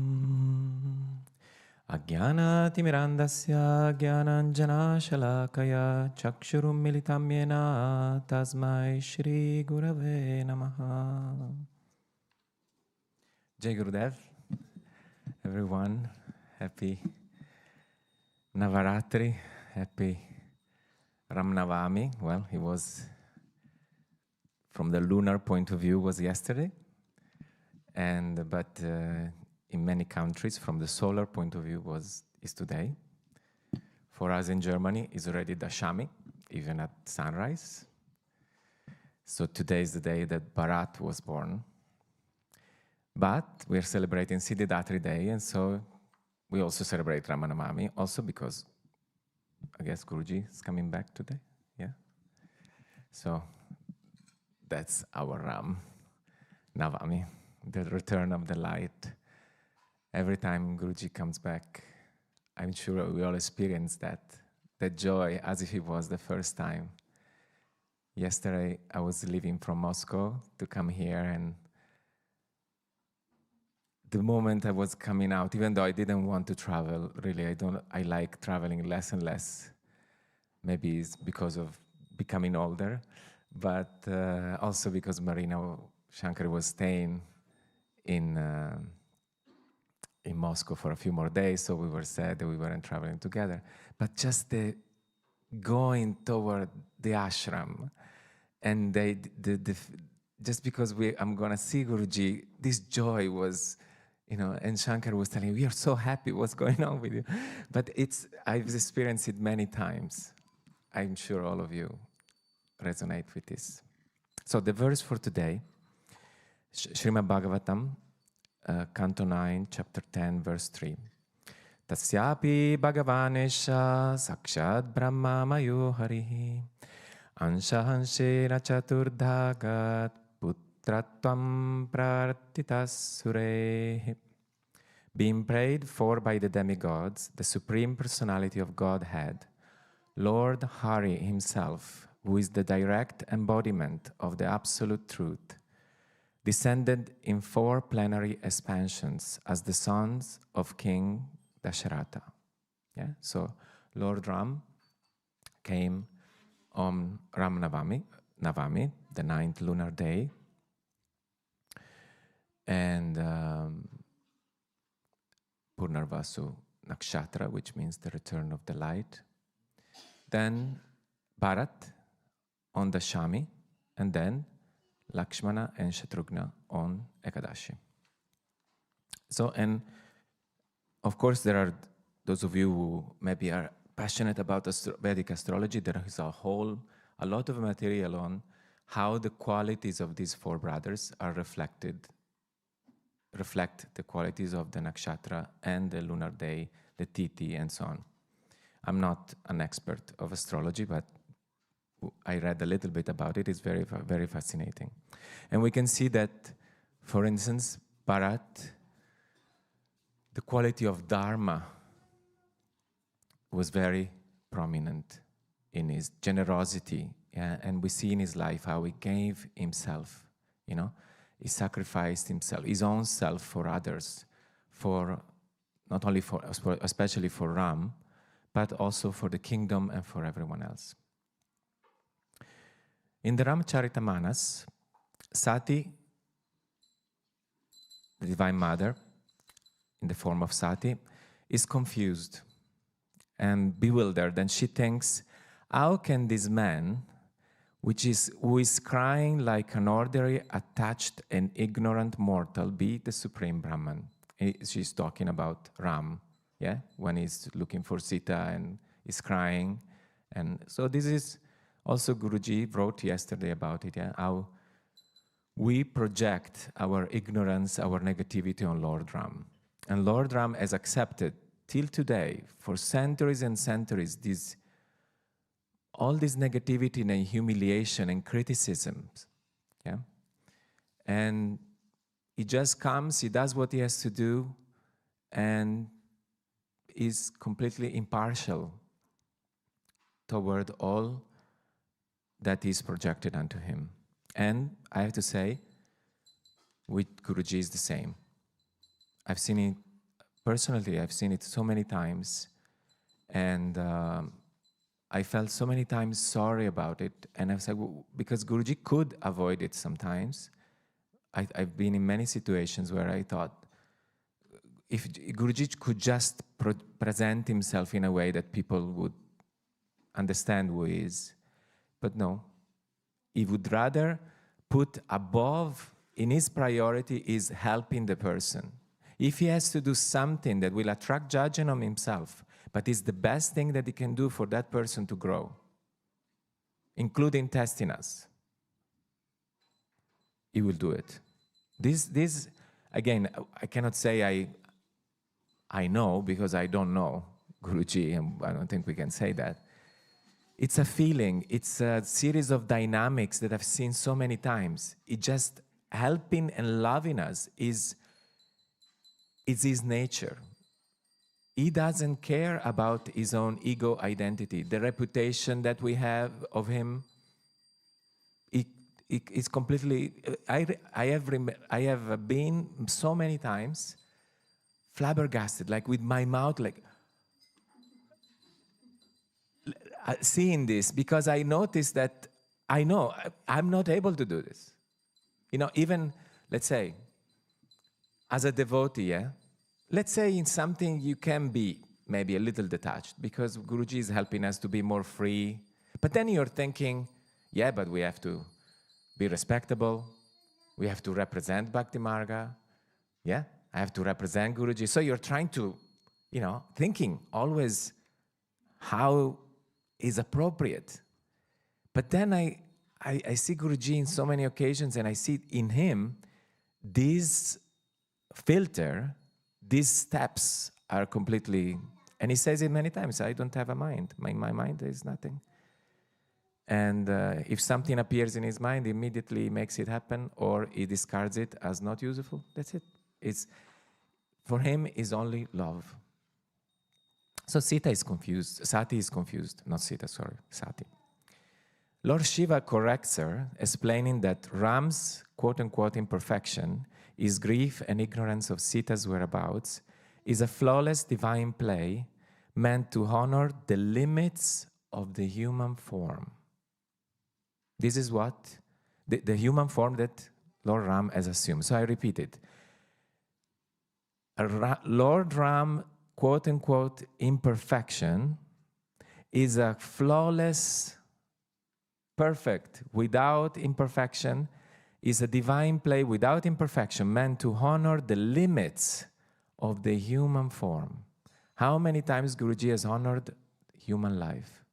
Ajnanatimirandasya Jnananjanashalakaya Chakshurum militam yena Tasmai Shri Gurave Namaha. Jai Gurudev, everyone, happy Navaratri, happy Ram Navami. Well, he was, from the lunar point of view, was yesterday. But in many countries, from the solar point of view, is today. For us in Germany, it's already Dashami, even at sunrise. So today is the day that Bharat was born. But we're celebrating Siddhidhatri Day, and so we also celebrate Ramanavami, also because I guess Guruji is coming back today, yeah? So that's our Ram Navami, the return of the light. Every time Guruji comes back, I'm sure we all experience that joy as if it was the first time. Yesterday, I was leaving from Moscow to come here, and the moment I was coming out, even though I didn't want to travel, really, I like traveling less and less. Maybe it's because of becoming older, but also because Marina Shankar was staying in Moscow for a few more days, so we were sad that we weren't traveling together. But just the going toward the ashram, and just because I'm gonna see Guruji, this joy was, and Shankar was telling me, we are so happy, what's going on with you? But I've experienced it many times. I'm sure all of you resonate with this. So the verse for today, Srimad Bhagavatam, Canto 9, Chapter 10, Verse 3. Tasyapi Bhagavanesha Sakshad Brahma Mayo Harihi Anshahanshena Chaturdhagat Putratvam Prartitas Surehi. Being prayed for by the demigods, the Supreme Personality of Godhead, Lord Hari himself, who is the direct embodiment of the Absolute Truth, descended in 4 plenary expansions as the sons of King Dasharatha. Yeah? So Lord Ram came on Ram Navami, the 9th lunar day, and Purnarvasu Nakshatra, which means the return of the light. Then Bharat on the Shami, and then Lakshmana and Shatrughna on Ekadashi. So, and of course, there are those of you who maybe are passionate about Vedic astrology. There is a lot of material on how the qualities of these 4 brothers are reflect the qualities of the nakshatra and the lunar day, the tithi, and so on. I'm not an expert of astrology, but I read a little bit about it. It's very, very fascinating. And we can see that, for instance, Bharat, the quality of Dharma was very prominent in his generosity. Yeah? And we see in his life how he gave himself, he sacrificed himself, his own self for others, not only especially for Ram, but also for the kingdom and for everyone else. In the Ramcharitamanas, Sati, the Divine Mother, in the form of Sati, is confused and bewildered, and she thinks, how can this man, who is crying like an ordinary, attached and ignorant mortal, be the Supreme Brahman? She's talking about Ram, yeah, when he's looking for Sita and is crying. And so this is also Guruji wrote yesterday about it, yeah, how we project our ignorance, our negativity on Lord Ram. And Lord Ram has accepted till today, for centuries and centuries, all this negativity and humiliation and criticisms. Yeah? And he just comes, he does what he has to do, and is completely impartial toward all that is projected unto him. And I have to say, with Guruji is the same. I've seen it, personally, I've seen it so many times, and I felt so many times sorry about it, and I was like, well, because Guruji could avoid it sometimes. I've been in many situations where I thought, if Guruji could just present himself in a way that people would understand who he is, but no, he would rather put above, in his priority is helping the person. If he has to do something that will attract judgment on himself, but is the best thing that he can do for that person to grow, including testing us, he will do it. This again, I cannot say I know, because I don't know Guruji, and I don't think we can say that. It's a feeling, it's a series of dynamics that I've seen so many times. It just helping and loving us is his nature. He doesn't care about his own ego identity, the reputation that we have of him. It's completely. I have been so many times flabbergasted, like with my mouth, like seeing this, because I noticed that I know I'm not able to do this. You know, even let's say as a devotee, yeah. Let's say in something you can be maybe a little detached because Guruji is helping us to be more free. But then you're thinking, yeah, but we have to be respectable. We have to represent Bhakti Marga. Yeah, I have to represent Guruji. So you're trying to, you know, thinking always how is appropriate. But then I see Guruji in so many occasions, and I see in him this filter. These steps are completely, and he says it many times, I don't have a mind. My mind is nothing. And if something appears in his mind, he immediately makes it happen, or he discards it as not useful. That's it. For him, is only love. So Sita is confused. Sati is confused. Not Sita, sorry. Sati. Lord Shiva corrects her, explaining that Ram's quote-unquote imperfection, his grief and ignorance of Sita's whereabouts, is a flawless divine play meant to honor the limits of the human form. This is what the human form that Lord Ram has assumed. So I repeat it. Lord Ram, quote-unquote, imperfection is a flawless, perfect, without imperfection, is a divine play without imperfection, meant to honor the limits of the human form. How many times Guruji has honored human life?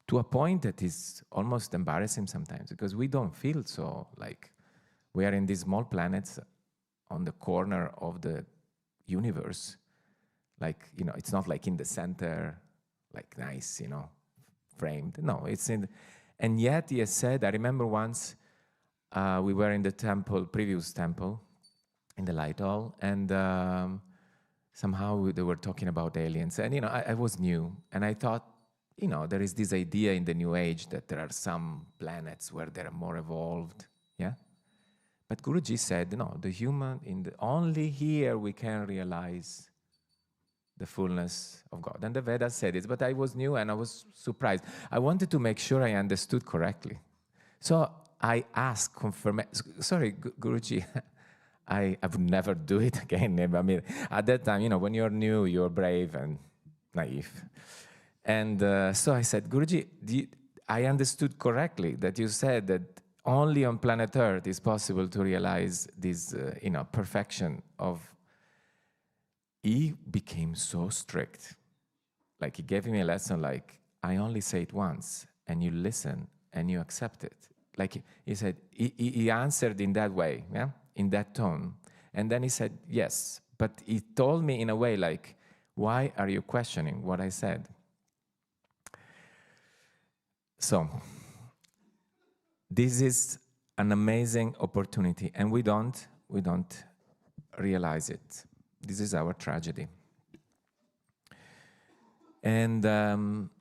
To a point that is almost embarrassing sometimes, because we don't feel so, like we are in these small planets on the corner of the universe. Like, you know, it's not like in the center, like nice, you know, framed. No, it's in... And yet he has said, I remember once we were in the temple, previous temple, in the light hall, and somehow they were talking about aliens. And, you know, I was new, and I thought, you know, there is this idea in the New Age that there are some planets where they're more evolved, yeah? But Guruji said, no, the human, only here we can realize the fullness of God. And the Vedas said it, but I was new and I was surprised. I wanted to make sure I understood correctly. So I asked confirmation. Sorry, Guruji, I would never do it again. I mean, at that time, you know, when you're new, you're brave and naive. And so I said, Guruji, I understood correctly that you said that only on planet Earth is possible to realize this, you know, perfection of... He became so strict. Like, he gave me a lesson like, I only say it once, and you listen, and you accept it. Like, he said, he answered in that way, yeah? In that tone. And then he said, yes. But he told me in a way like, why are you questioning what I said? So, this is an amazing opportunity, and we don't realize it. This is our tragedy. And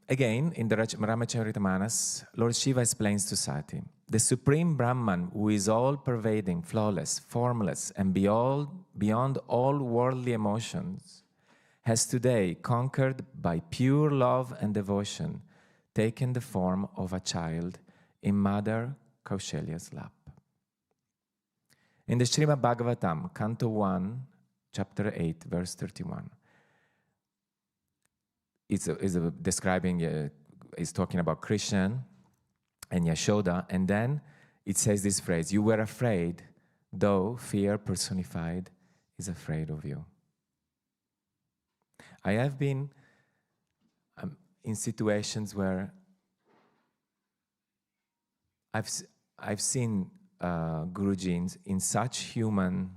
again, in the Ramacharita Manas, Lord Shiva explains to Sati, The Supreme Brahman, who is all-pervading, flawless, formless, and beyond all worldly emotions, has today, conquered by pure love and devotion, taken the form of a child in Mother Kaushalya's lap. In the Srimad Bhagavatam, Canto 1, Chapter 8, verse 31, it's talking about Krishna and Yashoda, and then it says this phrase, "You were afraid, though fear personified is afraid of you." I have been in situations where I've seen Guruji in such human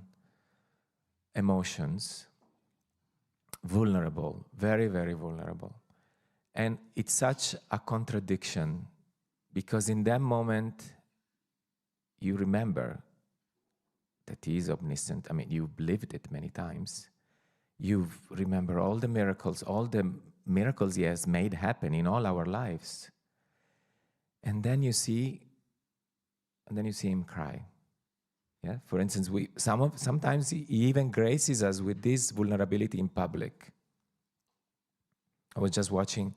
emotions, vulnerable, very, very vulnerable. And it's such a contradiction, because in that moment, you remember that he is omniscient. I mean, you've lived it many times. You remember all the miracles he has made happen in all our lives. And then you see him cry. Yeah? For instance, sometimes he even graces us with this vulnerability in public. I was just watching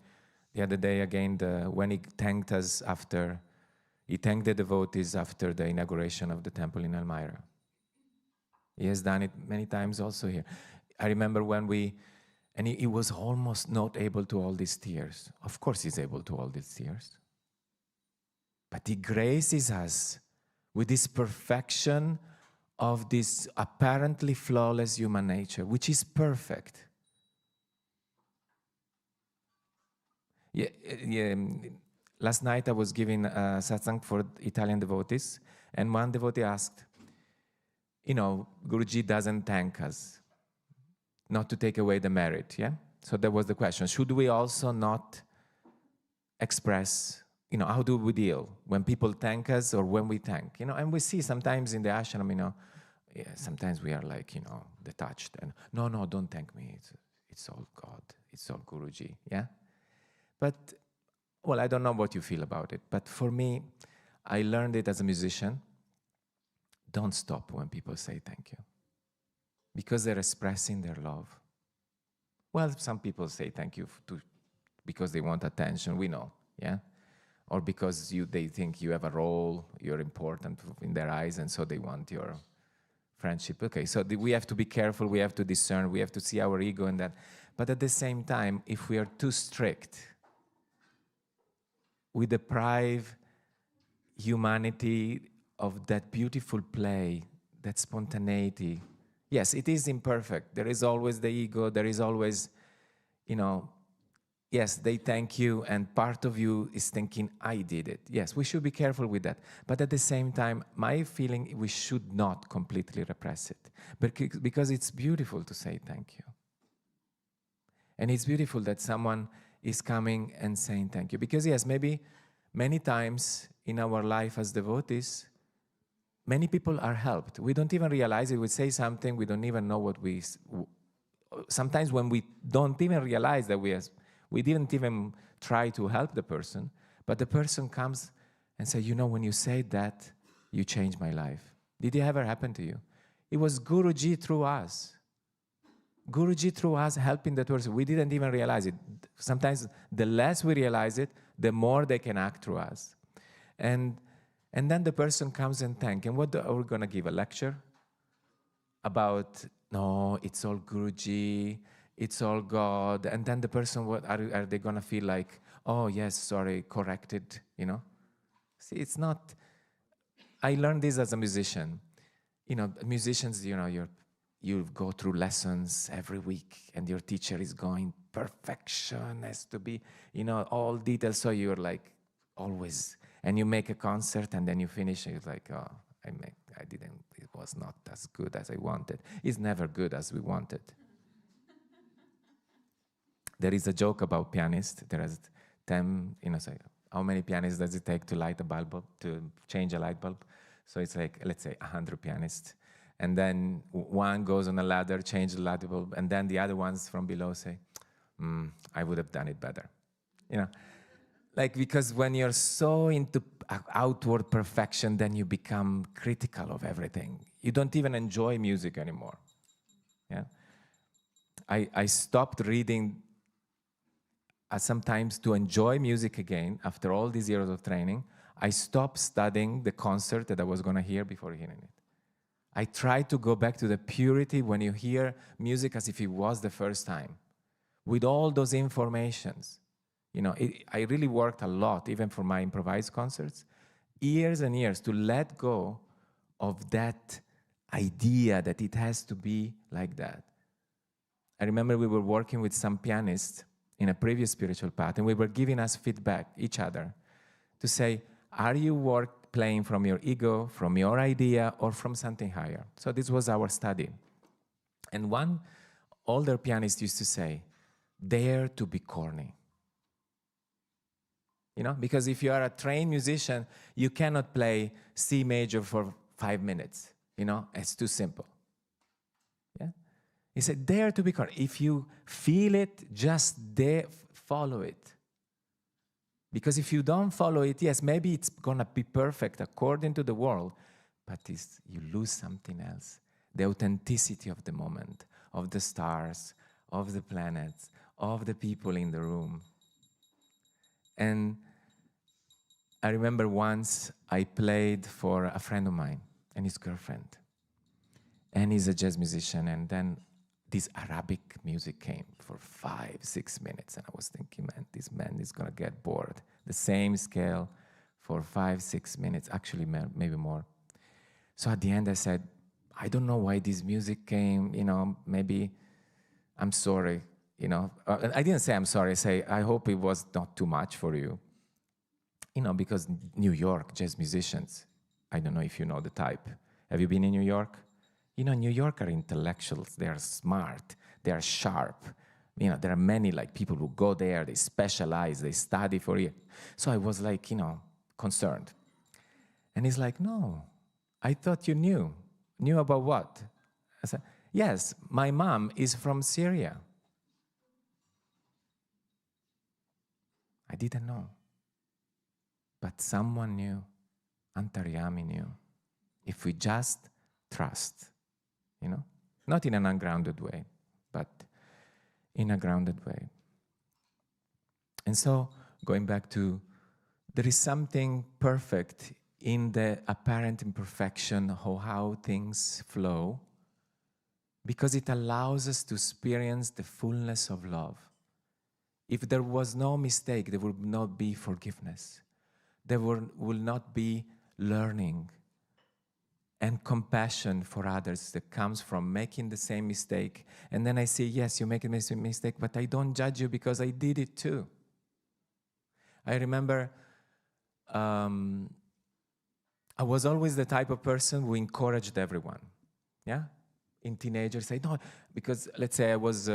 the other day again when he thanked us he thanked the devotees after the inauguration of the temple in Elmira. He has done it many times also here. I remember when he was almost not able to hold his tears. Of course he's able to hold his tears. But he graces us with this perfection of this apparently flawless human nature, which is perfect. Last night I was giving a satsang for Italian devotees, and one devotee asked, Guruji doesn't thank us, not to take away the merit, yeah? So that was the question. Should we also not express, how do we deal when people thank us or when we thank? And we see sometimes in the ashram, sometimes we are like, detached. And no, don't thank me. It's all God. It's all Guruji, yeah? But, well, I don't know what you feel about it. But for me, I learned it as a musician. Don't stop when people say thank you, because they're expressing their love. Well, some people say thank you because they want attention, we know, yeah? Or because they think you have a role, you're important in their eyes, and so they want your friendship. Okay, so we have to be careful, we have to discern, we have to see our ego in that. But at the same time, if we are too strict, we deprive humanity of that beautiful play, that spontaneity. Yes, it is imperfect. There is always the ego. There is always, yes, they thank you, and part of you is thinking, I did it. Yes, we should be careful with that. But at the same time, my feeling, we should not completely repress it, because it's beautiful to say thank you. And it's beautiful that someone is coming and saying thank you. Because yes, maybe many times in our life as devotees, many people are helped. We don't even realize it. We say something, we don't even know what sometimes when we don't even realize that we didn't even try to help the person, but the person comes and says, when you said that, you changed my life. Did it ever happen to you? It was Guruji through us. Guruji through us helping that person. We didn't even realize it. Sometimes the less we realize it, the more they can act through us. And then the person comes and thanks. And what are we going to give? A lecture about, no, it's all Guruji, it's all God. And then the person, what are they going to feel like, oh, yes, sorry, corrected, See, it's not. I learned this as a musician. Musicians, you go through lessons every week, and your teacher is going, perfection has to be, all details. So you're like, always. And you make a concert, and then you finish, and you're like, oh, it was not as good as I wanted. It's never good as we wanted. There is a joke about pianists. There is 10, say, how many pianists does it take to light a bulb, to change a light bulb? So it's like, let's say, 100 pianists. And then one goes on a ladder, change the light bulb, and then the other ones from below say, I would have done it better. Like, because when you're so into outward perfection, then you become critical of everything. You don't even enjoy music anymore. Yeah. I stopped reading sometimes to enjoy music again after all these years of training. I stopped studying the concert that I was going to hear before hearing it. I try to go back to the purity when you hear music as if it was the first time, with all those informations. You know, I really worked a lot, even for my improvised concerts, years and years, to let go of that idea that it has to be like that. I remember we were working with some pianists in a previous spiritual path, and we were giving us feedback, each other, to say, are you playing from your ego, from your idea, or from something higher? So this was our study. And one older pianist used to say, dare to be corny. You know, because if you are a trained musician, you cannot play C major for 5 minutes. You know, it's too simple. Yeah? He said, dare to be corny. If you feel it, just follow it. Because if you don't follow it, yes, maybe it's going to be perfect according to the world, but you lose something else. The authenticity of the moment, of the stars, of the planets, of the people in the room. And I remember once I played for a friend of mine and his girlfriend. And he's a jazz musician. And then this Arabic music came for 5-6 minutes. And I was thinking, man, this man is going to get bored. The same scale for 5-6 minutes, actually maybe more. So at the end I said, I don't know why this music came, you know, maybe I'm sorry, you know. I didn't say I'm sorry, I say, I hope it was not too much for you. You know, because New York, jazz musicians, I don't know if you know the type. Have you been in New York? You know, New York are intellectuals. They are smart. They are sharp. You know, there are many like people who go there, they specialize, they study for it. So I was like, you know, concerned. And he's like, no, I thought you knew. Knew about what? I said, yes, my mom is from Syria. I didn't know. But someone knew. Antaryami knew. If we just trust, you know? Not in an ungrounded way, but in a grounded way. And so, going back to, there is something perfect in the apparent imperfection of how things flow, because it allows us to experience the fullness of love. If there was no mistake, there would not be forgiveness. There will not be learning and compassion for others that comes from making the same mistake. And then I say, yes, you make a mistake, but I don't judge you because I did it too. I remember I was always the type of person who encouraged everyone. Yeah? In teenagers, say, no, because let's say I was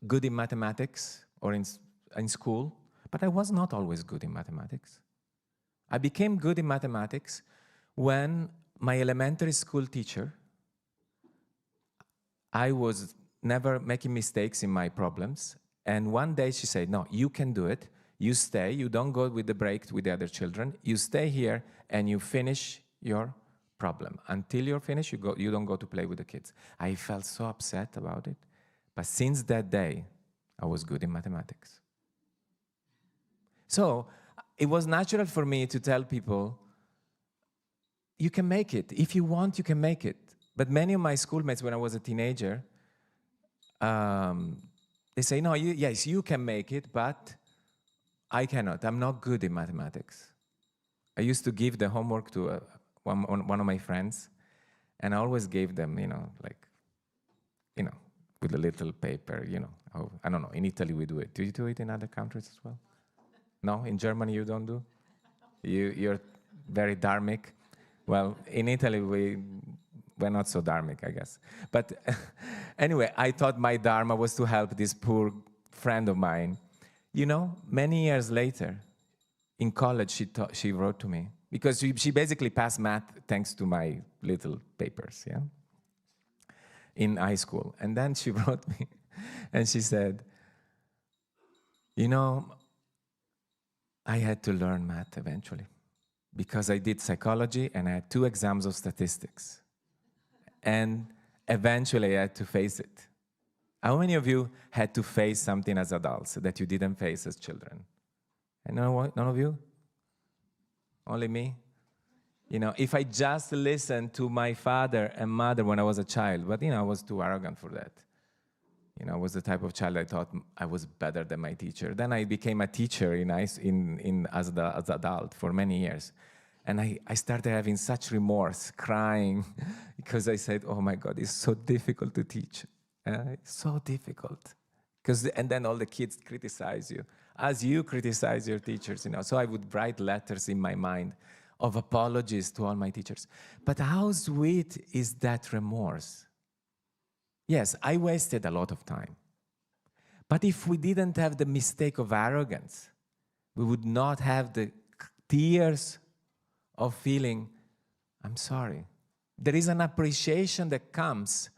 good in mathematics or in school, but I was not always good in mathematics. I became good in mathematics when my elementary school teacher, I was never making mistakes in my problems, and one day she said, no, you can do it. You stay, you don't go with the break with the other children. You stay here and you finish your problem. Until you're finished, you don't go to play with the kids. I felt so upset about it. But since that day, I was good in mathematics. So it was natural for me to tell people, you can make it. If you want, you can make it. But many of my schoolmates, when I was a teenager, they say, no, yes, you can make it, but I cannot. I'm not good in mathematics. I used to give the homework to one of my friends, and I always gave them, with a little paper, I don't know. In Italy, we do it. Do you do it in other countries as well? No? In Germany, you don't do? You're very dharmic. Well, in Italy, we're not so dharmic, I guess. But anyway, I thought my dharma was to help this poor friend of mine. Many years later, in college, she wrote to me, because she basically passed math thanks to my little papers, yeah, in high school. And then she wrote me, and she said, I had to learn math eventually because I did psychology and I had 2 exams of statistics. And eventually I had to face it. How many of you had to face something as adults that you didn't face as children? And none of you? Only me? You know, if I just listened to my father and mother when I was a child, but I was too arrogant for that. I was the type of child I thought I was better than my teacher. Then I became a teacher as an adult for many years. And I started having such remorse, crying, because I said, oh my God, it's so difficult to teach. It's so difficult. And then all the kids criticize you, as you criticize your teachers. So I would write letters in my mind of apologies to all my teachers. But how sweet is that remorse? Yes, I wasted a lot of time. But if we didn't have the mistake of arrogance, we would not have the tears of feeling, I'm sorry. There is an appreciation that comes.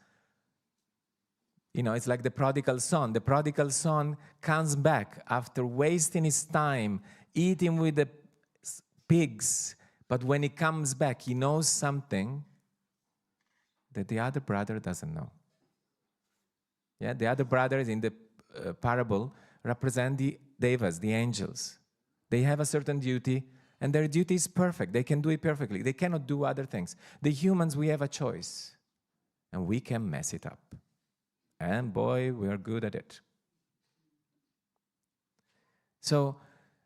It's like the prodigal son. The prodigal son comes back after wasting his time eating with the pigs. But when he comes back, he knows something that the other brother doesn't know. Yeah, the other brothers in the parable represent the devas, the angels. They have a certain duty, and their duty is perfect. They can do it perfectly. They cannot do other things. The humans, we have a choice, and we can mess it up. And boy, we are good at it. So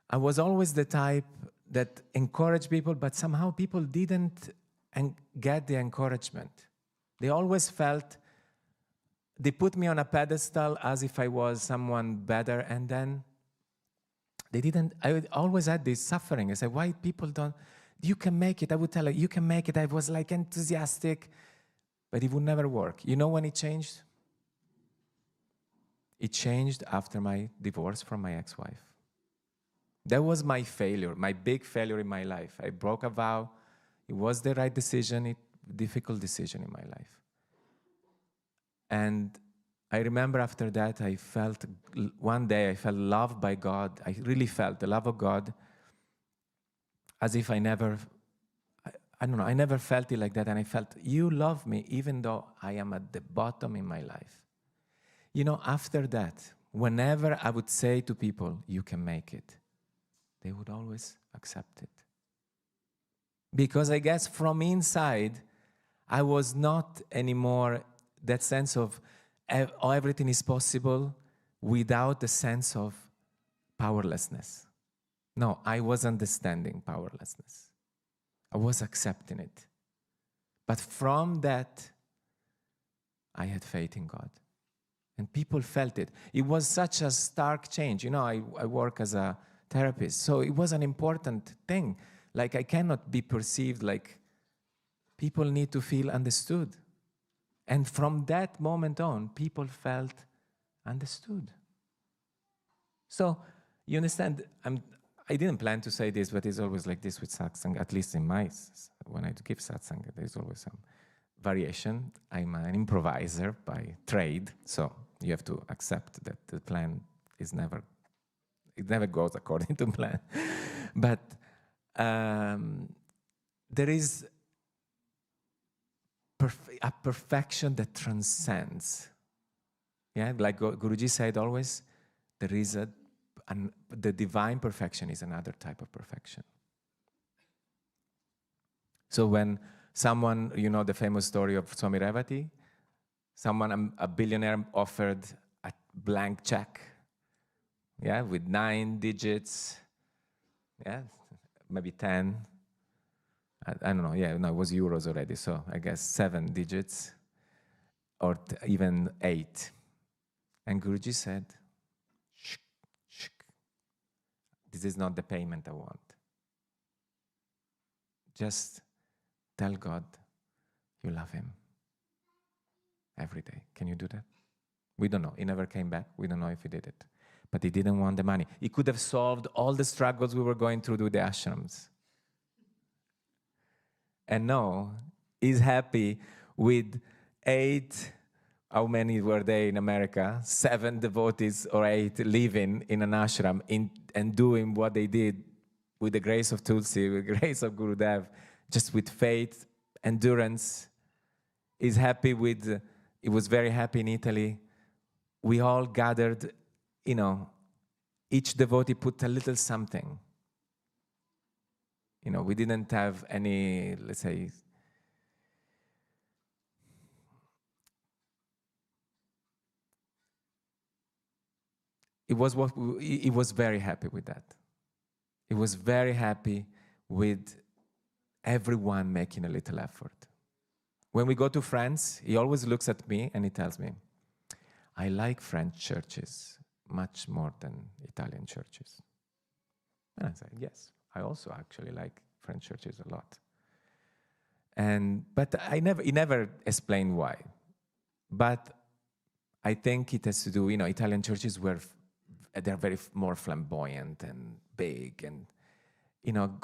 I was always the type that encouraged people, but somehow people didn't get the encouragement. They always felt they put me on a pedestal as if I was someone better, and then they didn't. I always had this suffering. I said, why people don't, you can make it. I would tell her, you can make it. I was like enthusiastic, but it would never work. You know when it changed? It changed after my divorce from my ex-wife. That was my failure, my big failure in my life. I broke a vow. It was the right decision, difficult decision in my life. And I remember after that, one day I felt loved by God. I really felt the love of God as if I never felt it like that. And I felt, you love me even though I am at the bottom in my life. After that, whenever I would say to people, you can make it, they would always accept it. Because I guess from inside, I was not anymore that sense of everything is possible without the sense of powerlessness. No, I was understanding powerlessness. I was accepting it. But from that, I had faith in God. And people felt it. It was such a stark change. I work as a therapist, so it was an important thing. Like, I cannot be perceived like people need to feel understood. And from that moment on, people felt understood. So, you understand, I didn't plan to say this, but it's always like this with satsang, at least when I give satsang, there's always some variation. I'm an improviser by trade, so you have to accept that the plan it never goes according to plan. But there is a perfection that transcends. Yeah, like Guruji said always, there is the divine perfection is another type of perfection. So when someone, the famous story of Swami Revati, a billionaire offered a blank check, yeah, with 9 digits, yeah, maybe 10. I don't know, yeah, no, it was euros already, so I guess 7 digits, or even 8. And Guruji said, shh, shh, this is not the payment I want. Just tell God you love him every day. Can you do that? We don't know. He never came back. We don't know if he did it. But he didn't want the money. He could have solved all the struggles we were going through with the ashrams. And no, he's happy with 8, how many were there in America? 7 devotees or 8 living in an ashram and doing what they did with the grace of Tulsi, with the grace of Gurudev, just with faith, endurance, is happy with, it was very happy in Italy. We all gathered, you know, each devotee put a little something. You know, we didn't have any, let's say, it was very happy with that. It was very happy with everyone making a little effort. When we go to France, he always looks at me and he tells me, I like French churches much more than Italian churches. And I said, yes, I also actually like French churches a lot. But he never explained why. But I think it has to do, you know, Italian churches they're very more flamboyant and big, and you know,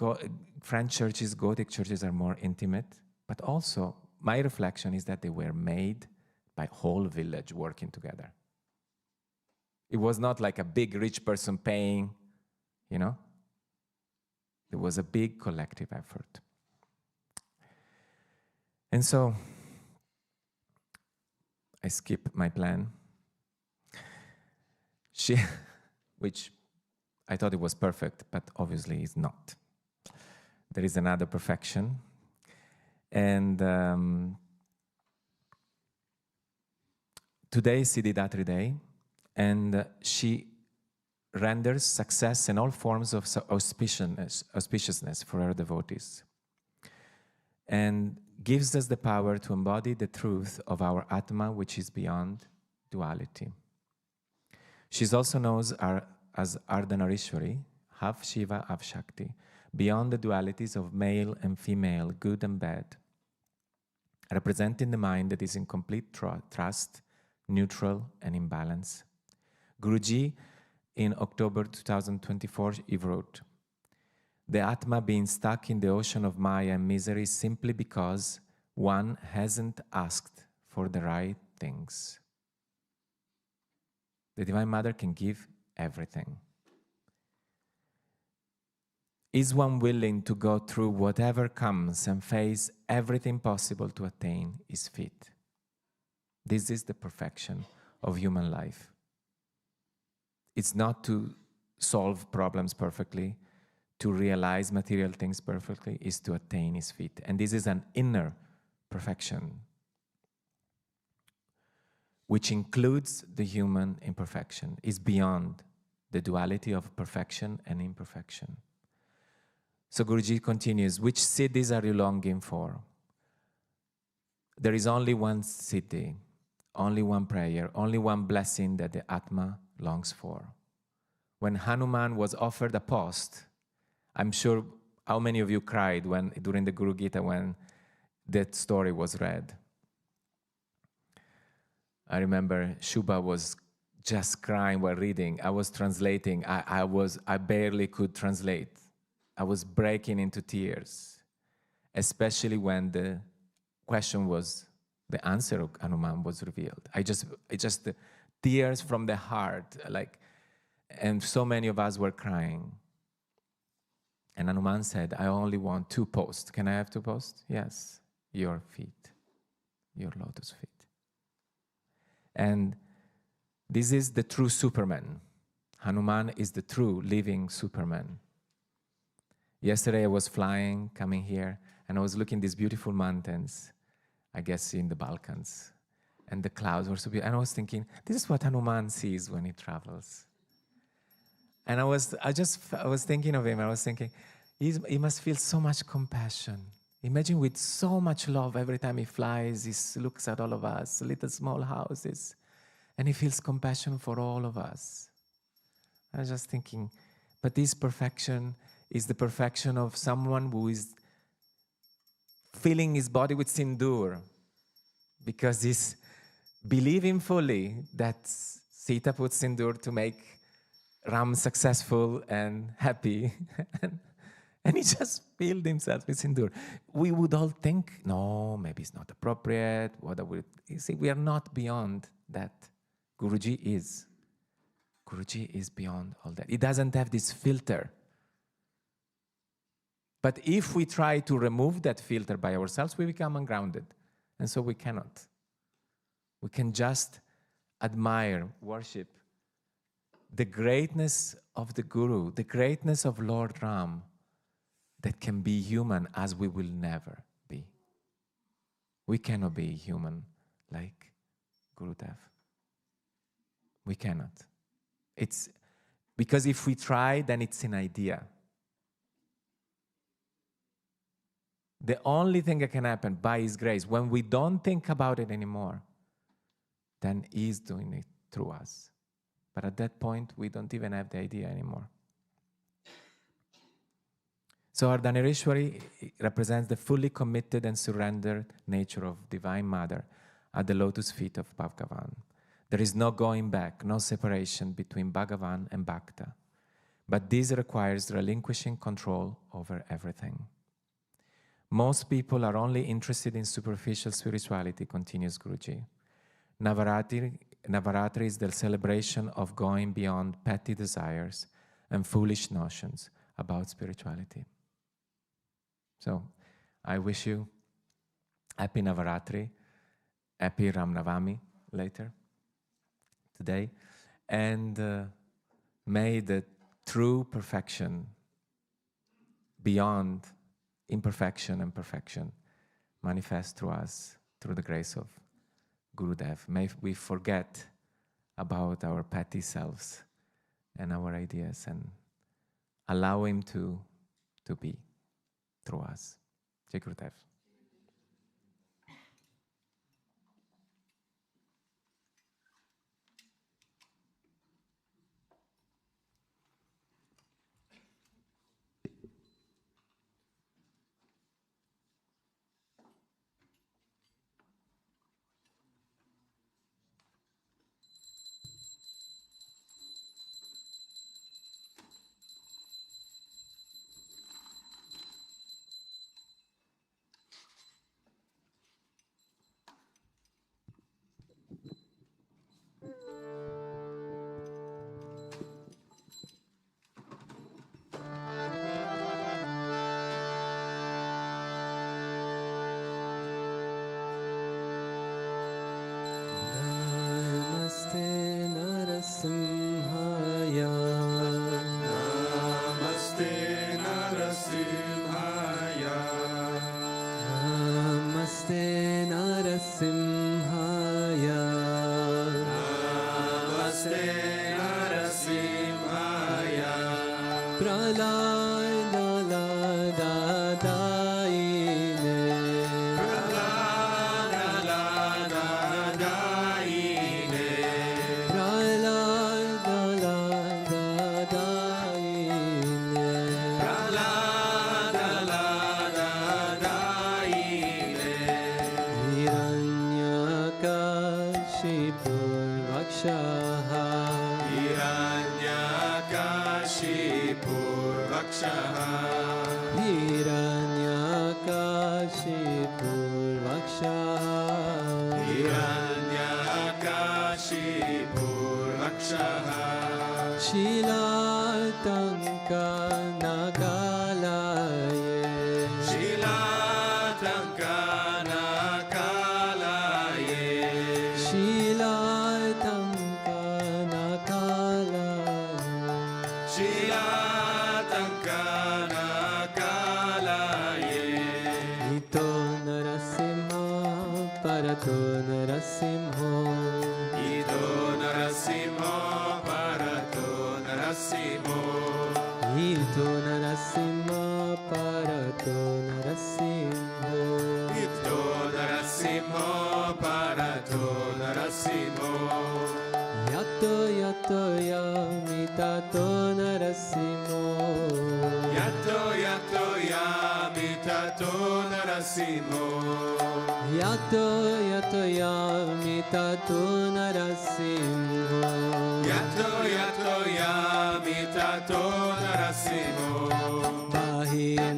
French churches, Gothic churches are more intimate. But also, my reflection is that they were made by whole village working together. It was not like a big rich person paying, you know. There was a big collective effort. And so, I skip my plan. Which I thought it was perfect, but obviously is not. There is another perfection. And today is Siddhidhatri Day, and she renders success and all forms of auspiciousness for her devotees, and gives us the power to embody the truth of our Atma, which is beyond duality. She's also known as Ardhanarishwari, half Shiva, half Shakti, beyond the dualities of male and female, good and bad, representing the mind that is in complete trust, neutral and in balance. Guruji, in October 2024, he wrote, the Atma being stuck in the ocean of Maya and misery simply because one hasn't asked for the right things. The Divine Mother can give everything. Is one willing to go through whatever comes and face everything possible to attain his feet? This is the perfection of human life. It's not to solve problems perfectly, to realize material things perfectly, is to attain his feet. And this is an inner perfection, which includes the human imperfection, is beyond the duality of perfection and imperfection. So Guruji continues, which siddhis are you longing for? There is only one siddhi, only one prayer, only one blessing that the Atma longs for. When Hanuman was offered a post, I'm sure how many of you cried during the Guru Gita when that story was read. I remember Shubha was just crying while reading. I was translating. I barely could translate. I was breaking into tears, especially when the question was, the answer of Hanuman was revealed. I just tears from the heart, and so many of us were crying. And Hanuman said, I only want 2 posts. Can I have 2 posts? Yes, your feet, your lotus feet. And this is the true Superman. Hanuman is the true living Superman. Yesterday I was flying, coming here, and I was looking at these beautiful mountains, I guess in the Balkans, and the clouds were so beautiful. And I was thinking, this is what Hanuman sees when he travels. And I was thinking of him. I was thinking, he must feel so much compassion. Imagine with so much love every time he flies, he looks at all of us, little small houses, and he feels compassion for all of us. I was just thinking, but this perfection is the perfection of someone who is filling his body with sindoor, because he's believing fully that Sita put sindoor to make Ram successful and happy. And he just filled himself with sindoor. We would all think, no, maybe it's not appropriate. You see, we are not beyond that. Guruji is. Guruji is beyond all that. He doesn't have this filter. But if we try to remove that filter by ourselves, we become ungrounded. And so we cannot. We can just admire, worship the greatness of the Guru, the greatness of Lord Ram, that can be human as we will never be. We cannot be human like Gurudev. We cannot. It's because if we try, then it's an idea. The only thing that can happen by His grace, when we don't think about it anymore, then He's doing it through us. But at that point, we don't even have the idea anymore. So Ardhanarishwari represents the fully committed and surrendered nature of Divine Mother at the lotus feet of Bhagavan. There is no going back, no separation between Bhagavan and Bhakta. But this requires relinquishing control over everything. Most people are only interested in superficial spirituality, continues Guruji. Navaratri is the celebration of going beyond petty desires and foolish notions about spirituality. So, I wish you happy Navaratri, happy Ram Navami later, today, and may the true perfection beyond imperfection and perfection manifest through us, through the grace of Gurudev. May we forget about our petty selves and our ideas and allow Him to be through us. Jai Gurudev.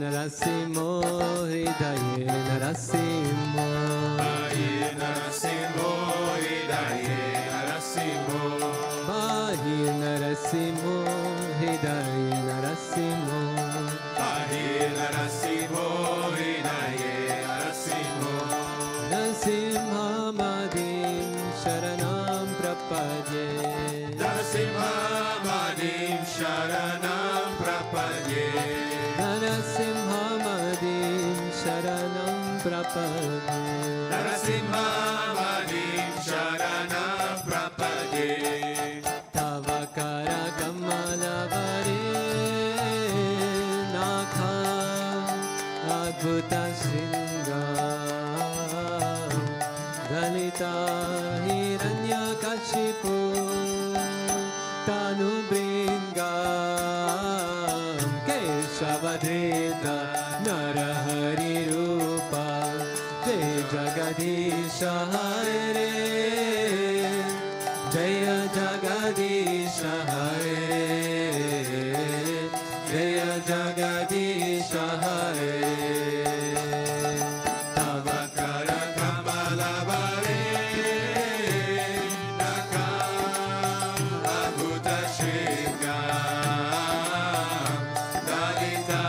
Narasimho, Hridaye Narasimho, Hridaye Narasimho, prapade. Narasimha Vadim Sharanam Prapade. Tava kara kamala vare nakha adbhuta sindha dalita hiranya kashipu tanu bringa keshavadeta narahari rupa jai jagadisha hare Jaya Jagadisha Hare Jaya Jagadisha Hare Tava Kara Kamala Vare Naka Abhuta Shikha Dalita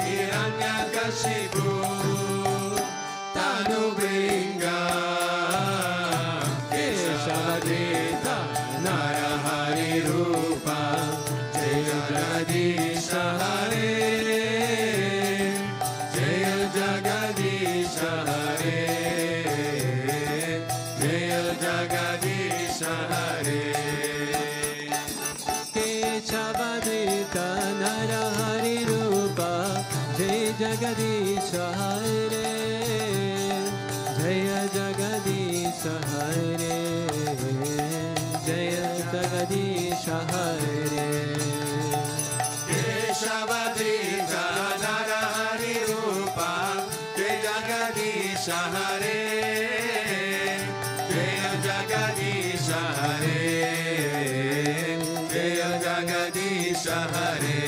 Hiranya Kashipu Tanu Bringa Keshavadeta Narahari Rupa Jaya Jagadisha Hare Jaya Jagadisha Hare Jaya Jagadisha Hare Keshavadeta Narahari Rupa Jaya Jagadisha Hare Jaya Jagadisha Hare Jaya Jagadisha Hare Keshavadita Narahari Rupa Jai Jagadisha Hare Jai Jagadisha Hare Jai Jagadisha Hare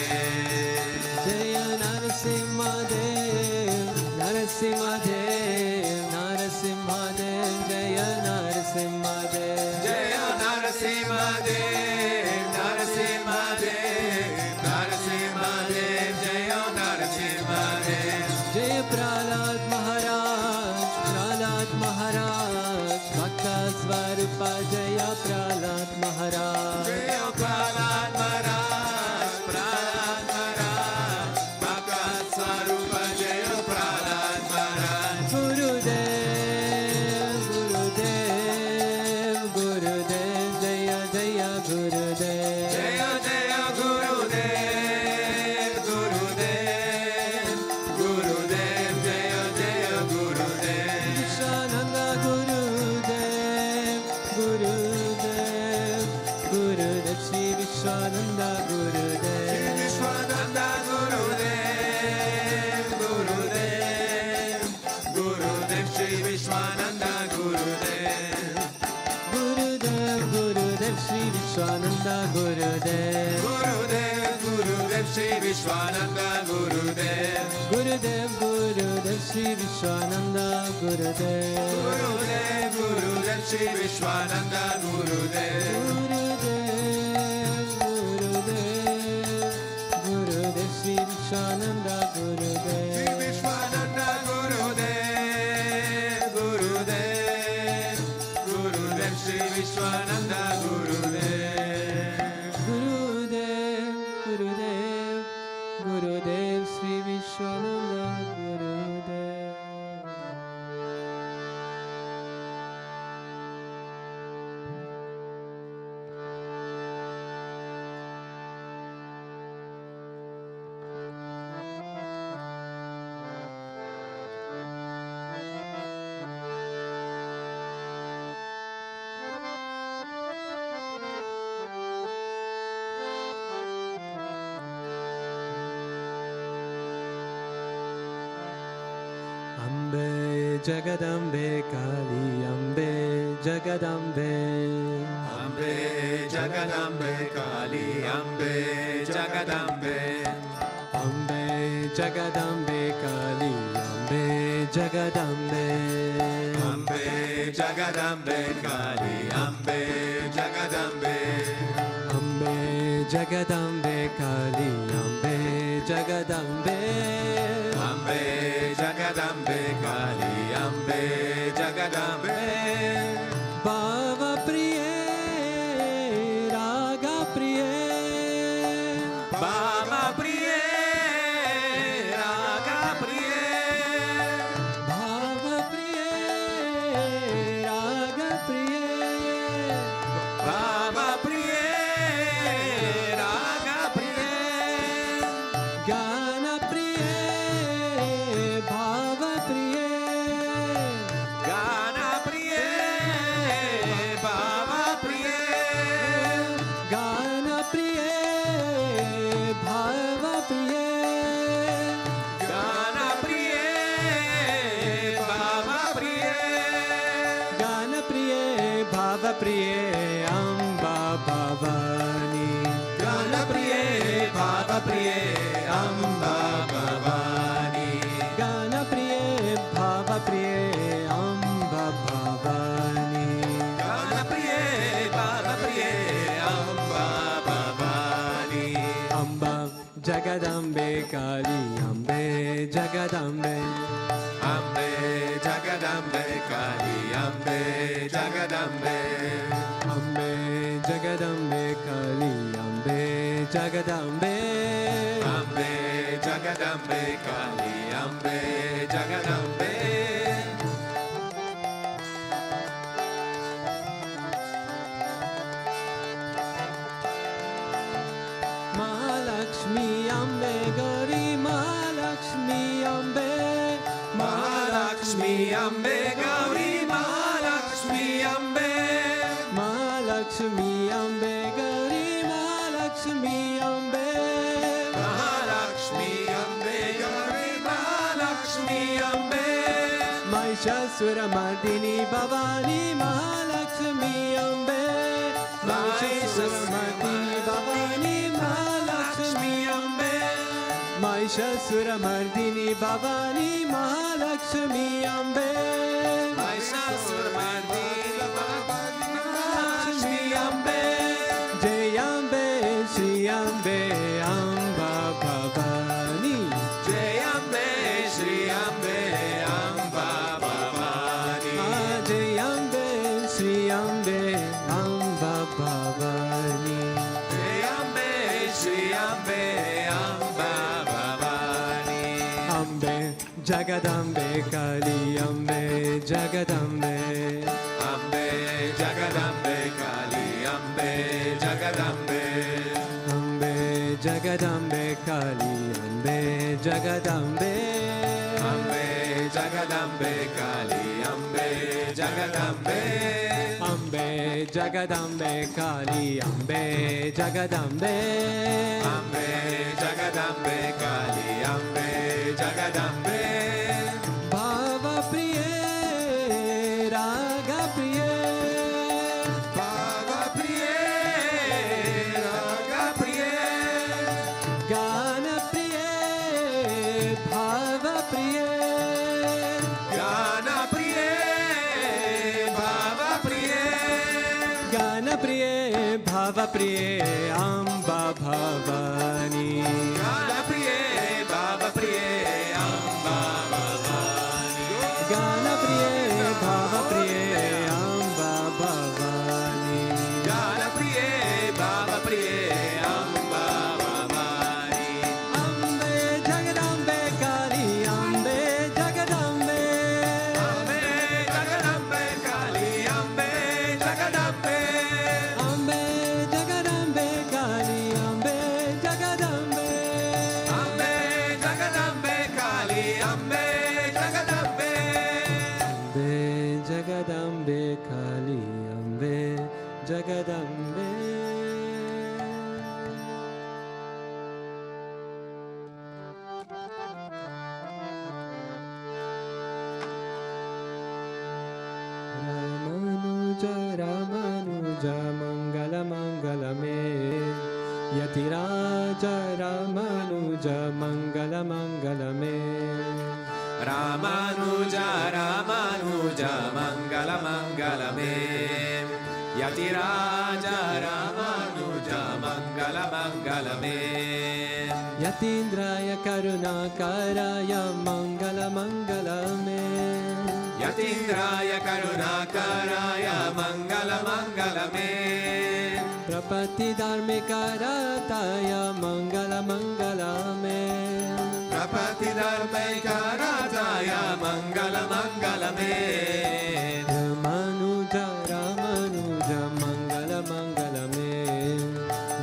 Jaya Narasimha Dev Narasimha Dev Narasimha Dev Jaya Narasimha Dev Jaya Narasimha Dev Narasimha Dev Narasimha Dev Jaya Narasimha Dev Jaya Prahlad Maharaj Prahlad Maharaj Bhakta Svarupa Jaya Prahlad Maharaj Jaya Prahlad Maharaj Prahlad Maharaj Bhakta Swarupa Jaya Prahlad Maharaj Gurudev Gurudev Gurudev Jaya Jaya Gurudev Jaya Jaya Gurudev Gurudev Gurudev Jaya Jaya Gurudev Vishwananda Gurudev Gurudev Gurudev Shri Vishwananda Gurudev Vishwananda Gurudev Gurudev Gurudev Shri Vishwananda Gurudev Gurudev Gurudev Shri Vishwananda Gurudev Gurudev Gurudev Shri Vishwananda Gurudev Gurudev Gurudev Shri Vishwananda Gurudev Gurudev Gurudev Shri Vishwananda Gurudev Gurudev Gurudev Gurudev Shri Vishwananda Gurudev Shri Vishwananda Gurudev Gurudev Gurudev Shri Vishwananda Gurudev Gurudev Gurudev Gurudev Shri Vishwananda Gurudev Ambe Jagadambe Kali Ambe Jagadambe Ambe Jagadambe Kali Ambe Jagadambe Ambe Jagadambe Kali Ambe Jagadambe Ambe Jagadambe Kali Ambe Jagadambe Ambe Jagadambe Kali Ambe Jagadambe Ambe Jagadambe Kali Ambe Jagadambe Bhava Priye Raga Priye Bhava Priye Raga Priye Bhava Ganapriye Bhavapriye Amba Bhavani. Ganapriye Bhavapriye Amba Bhavani. Ganapriye Bhavapriye Amba Bhavani. Ganapriye Bhavapriye Amba Bhavani. Amba Jagadambe Kali Ambe Jagadambe. Ambe Jagadambe Kali Ambe Jagadambe. Ambe Jagadambe Kali Ambe Jagadambe. Ambe Jagadambe Kali Ambe Jagadambe. Mahalakshmi Ambe Gauri Mahalakshmi Ambe. Mahalakshmi Ambe Gauri Mahalakshmi Ambe. Mahalakshmi Ambe Gauri Mahalakshmi Ambe. Mahalakshmi Ambe Gauri Mahalakshmi Ambe. Mahishasuramardini Bhavani Mahalakshmi Ambe. Mahishasuramardini Bhavani Mahalakshmi Ambe. Mahishasuramardini Bhavani Mahalakshmi Ambe. Mahishasuramardini Bhavani Mahalakshmi Ambe. Jai Ambe Shri Ambe Amba Bhavani. Jai Ambe Shri Ambe Amba Bhavani. Jai Ambe Shri Ambe Amba Bhavani. Jai Ambe Shri Ambe Amba Bhavani. Ambe Jagadambe Kali Ambe Jagadambe. Ambe Jagadambe Kali Ambe Jagadambe. Ambe Jagadambe Kali Ambe Jagadambe. Ambe Jagadambe Kali Ambe Jagadambe. Ambe Jagadambe Kali Ambe Jagadambe. Ambe Jagadambe Kali Ambe Jagadambe. Bhava Priye Raga Priye. Bhava Priye Raga Priye. Gana Priye Bhava Priye. Gana Priye Bhava Priye. Gana Priye Bhava Priye Amba Bhavani. Gana Priye Bhava Priye Amba Bhavani. Gana Priye Bhava Priye Amba Bhavani. Gana Priye Bhava Priye Amba Bhavani. Ambe Jagadambe Kali Ambe Jagadambe. Ambe Jagadambe Kali Ambe Jagadambe. Ambe Jagadambe Kali Ambe Jagadambe. Ambe Jagadambe Kali Ambe Jagadambe. Ambe Jagadambe Kali Ambe Jagadambe. Ramanuja Ramanuja Mangala Mangala Me. Yatiraja Ramanuja Mangala Mangala Me. Ramanuja Ramanuja Mangala Mangala Me. Yatiraja Ramanuja Mangala Mangala Me. Yatindraya Karunakaraya Mangala Mangala Me. Yatindraya Karunakaraya Mangala Mangala Me. Prapati Dharmikarataya Mangala Mangala Me. Prapati Dharmikarataya Mangala Mangala Me. Ramanuja Ramanuja Mangala Mangala Me.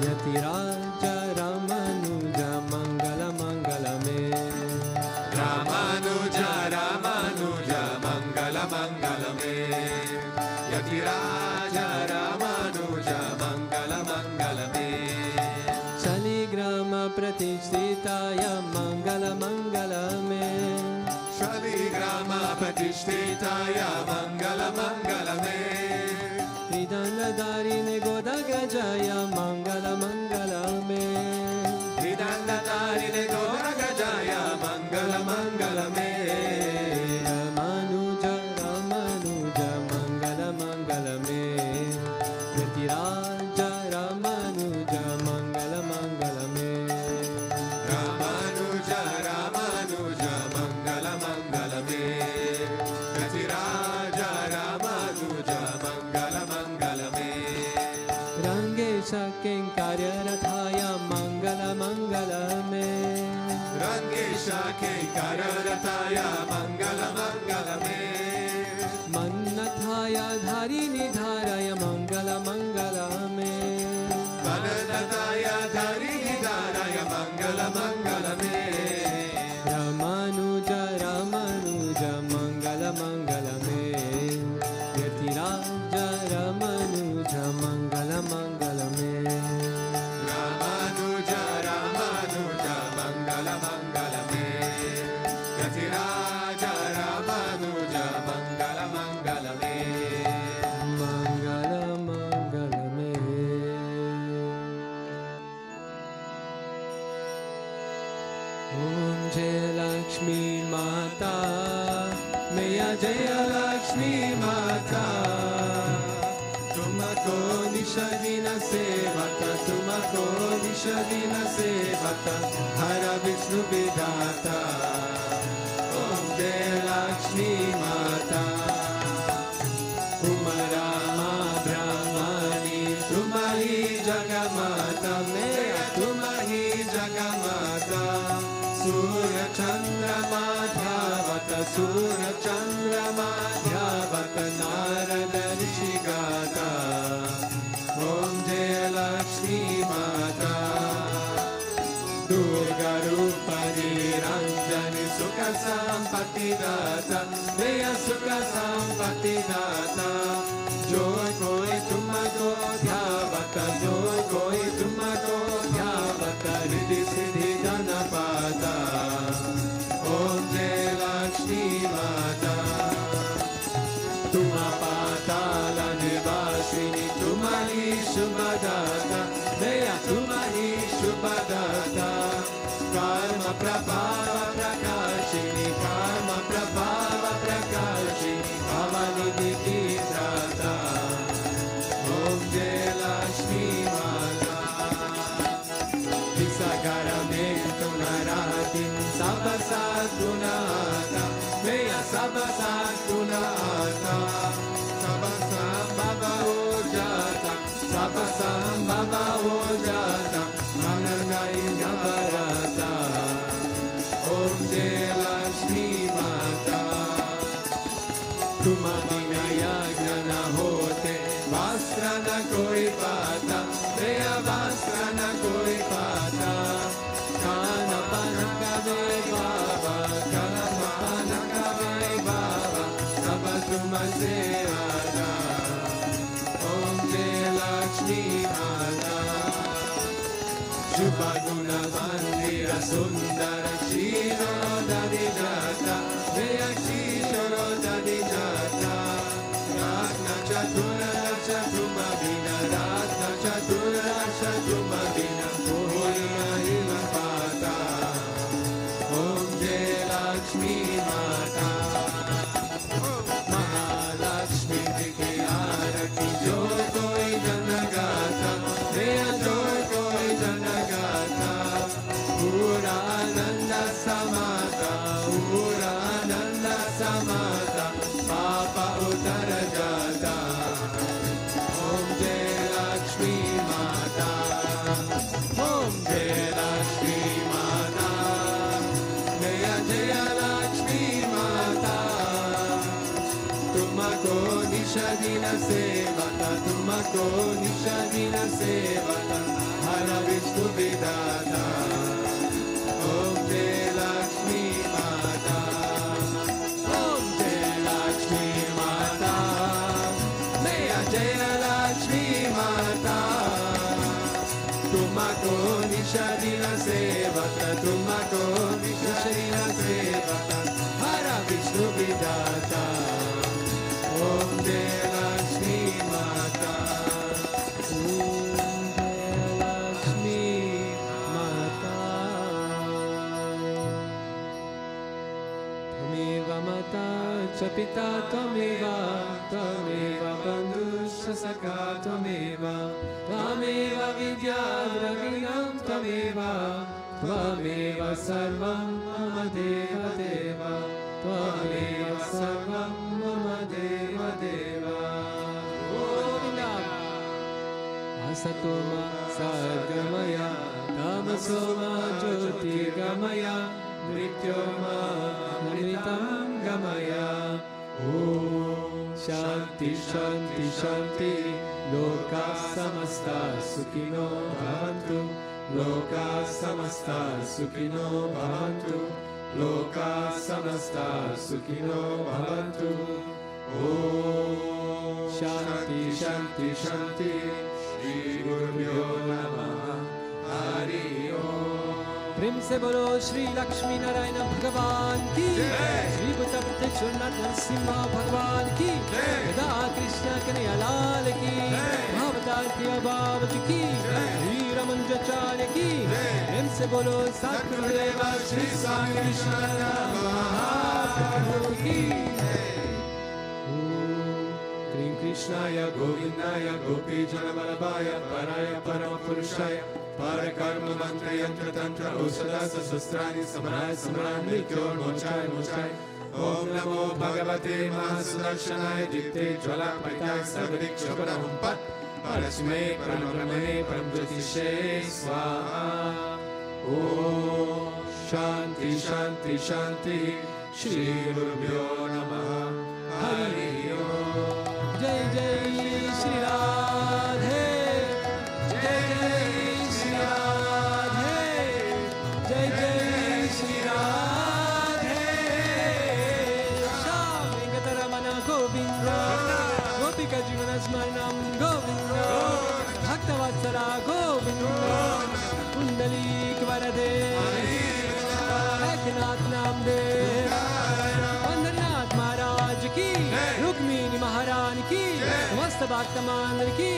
Yatiraja Ramanuja Mangala Mangala Me. Ramanuja Ramanuja Mangala Mangala Me. Yatiraja Ramanuja Mangala Mangala Me. Shaligrama Pratishtitaya Mangala Mangala Me. Shaligrama Pratishtitaya Mangala Mangala Me. Tridandadarine Godagrajaya Mangala Mangala Me. Tridandadarine Godagrajaya Mangala Mangala Me. Ramanuja Ramanuja Mangala Mangala Me. Yatiraja Ramanuja Mangala Mangala Me. Ramanuja Ramanuja Mangala Mangala Me. Yatiraja Ramanuja Mangala Mangala Me. Rangesha Kenkarya Rathaya Mangala Mangala Me. Rangesha Kenkarya Rathaya Mangala Mangala Me. Mannathaya Dharini Dharaya Mangala Mangala Me. Mannathaya Dharini Dharaya Mangala Mangala Me. Ramanuja Ramanuja Mangala Mangala Me. Yatiraja Ramanuja Mangala Mangala Me. Ramanuja Ramanuja Mangala Mangala Me. Yatiraja Ramanuja Mangala Mangala Me. Mangala Mangala Me. Om Jai Lakshmi Mata Meya Jaya Lakshmi Mata Tumako Nishadina Sevata Tumako Nishadina Sevata Hara Vishnu Vidhata Om Jai Lakshmi Mata Umarama Brahmani Tumari Jagamata Meya Tumari Jagamata Surya Chandra Madhyavata Surya Chandra Madhyavata Narada Rishigata Om Jai Lakshmi Mata Durga Rupani Ranjani Sukha Sampati Data Meya Sukha Sampati Data Joy Koi Tumako Dhyavata Joy Koi Tumako Dhyavata Riddhi Siddhi Ganapata Om Jai Lakshmi Mata Tuma Patala Nivashini Tumari Shubhadata Meya Tumari Shubhadata Karma Prabhava Prakashini Karma Prabhava Prakashini Bhavanidhi Vidrata Om Jai Lakshmi Mata Visagaramento Naratin Sabasat Gunata Meya Sabasat Gunata Sabasam Baba Ojata Sabasam Baba Ojata Mananai Navaratri Om Jai Lakshmi Mata Tumabina Yagna na hote Vastra na koi pata Meya Vastra na koi pata Kana Panakave Baba Kana Panakave Baba Sabatuma Seada Om Jai Lakshmi Mata Shubha Guna Mandira Sundara Shiro Dadijata Meya Shiro Dadijata Ratna Chatura Chatuma Vina Ratna Chatura Chatuma Vina Purna Hila Pata Om Jai Lakshmi Mata Mahalakshmi Dikhi Arati Joy Koi Janagata Meya Joy Koi Janagata Pura Ananda Samata Pura Ananda Samata Papa Uttara Jata Om Jai Lakshmi Mata Om Jai Lakshmi Mata Meya Jaya Lakshmi Mata Tumako Nishadina Sevata Tumako Nishadina Sevata Hara Vishnu Vidhata Om Jai Lakshmi Mata Om Jai Lakshmi Mata Meya Jaya Lakshmi Mata Tumako Nishadina Sevata Tumako Nishadina Sevata Hara Vishnu Vidhata Om Jai Lakshmi Mata Saka Tvameva, Tvameva Vidya Dravinam Tvameva, Tvameva Sarvam Mama Deva Deva, Tvameva Sarvam Mama Deva Deva. Govinda. Asatoma Sargamaya, Tamasoma Jyotirgamaya, Mrityoma Namitam Gamaya. Om Shanti Shanti Shanti, Loka Samasta Sukhino Bhavantu, Loka Samasta Sukhino Bhavantu, Loka Samasta Sukhino Bhavantu. Om Shanti Shanti Shanti, Shri Gurubhyo Namaha, Hari Om. प्रेम से बोलो श्री लक्ष्मी नारायण भगवान की, श्री भूतभृतश्वरनाथ नरसिंह भगवान की, राधा कृष्ण कन्हैया लाल की, महावतार की अभावज की, श्री रमंजाचार्य की। प्रेम से बोलो सद्गुरुदेव श्री स्वामी विश्वनाथ महाप्रभु की। Krim Krishnaya Govindaya Gopi Janavalabhaya Paraya Paramapurushaya Parakarma Mantra Yantra Tantra Osada Sastrani Samaraya Samaran Nityo Mochai Mochai. Om Namo Bhagavate Mahasudarshanaya Dikte Jvala Paitai Sarvadik Shopanahum Pat Parasme Parambrahmane Paramjyotishe Swaha. Om Shanti Shanti Shanti, Shri Gurubhyo Namaha, Hari Om. Jai Jai Shri Radhe, Jai Jai Shri Radhe, Jai Jai Shri Radhe. Shyam Venkatamana Govinda, Gopika Jivana Smaranam Govinda, Bhaktavatsala Govinda, Kundalik Varade, Eknath Namdev, Vandranath Maharaj ki, Rukmini Maharani ki, Vasta Bhakta Mandir ki,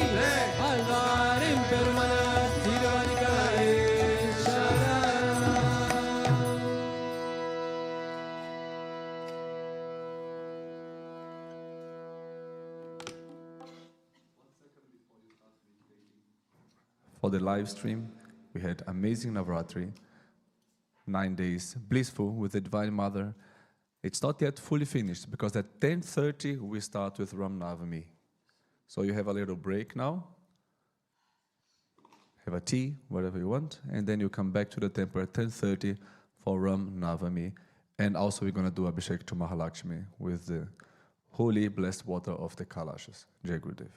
Alvarim Perumana Thiruvanikare Sharanam. For the live stream, we had amazing Navaratri, 9 days, blissful with the Divine Mother. It's not yet fully finished because at 10:30 we start with Ram Navami. So you have a little break now, have a tea, whatever you want, and then you come back to the temple at 10:30 for Ram Navami. And also we're going to do Abhishek to Mahalakshmi with the holy blessed water of the Kalashas. Jai Gurudev.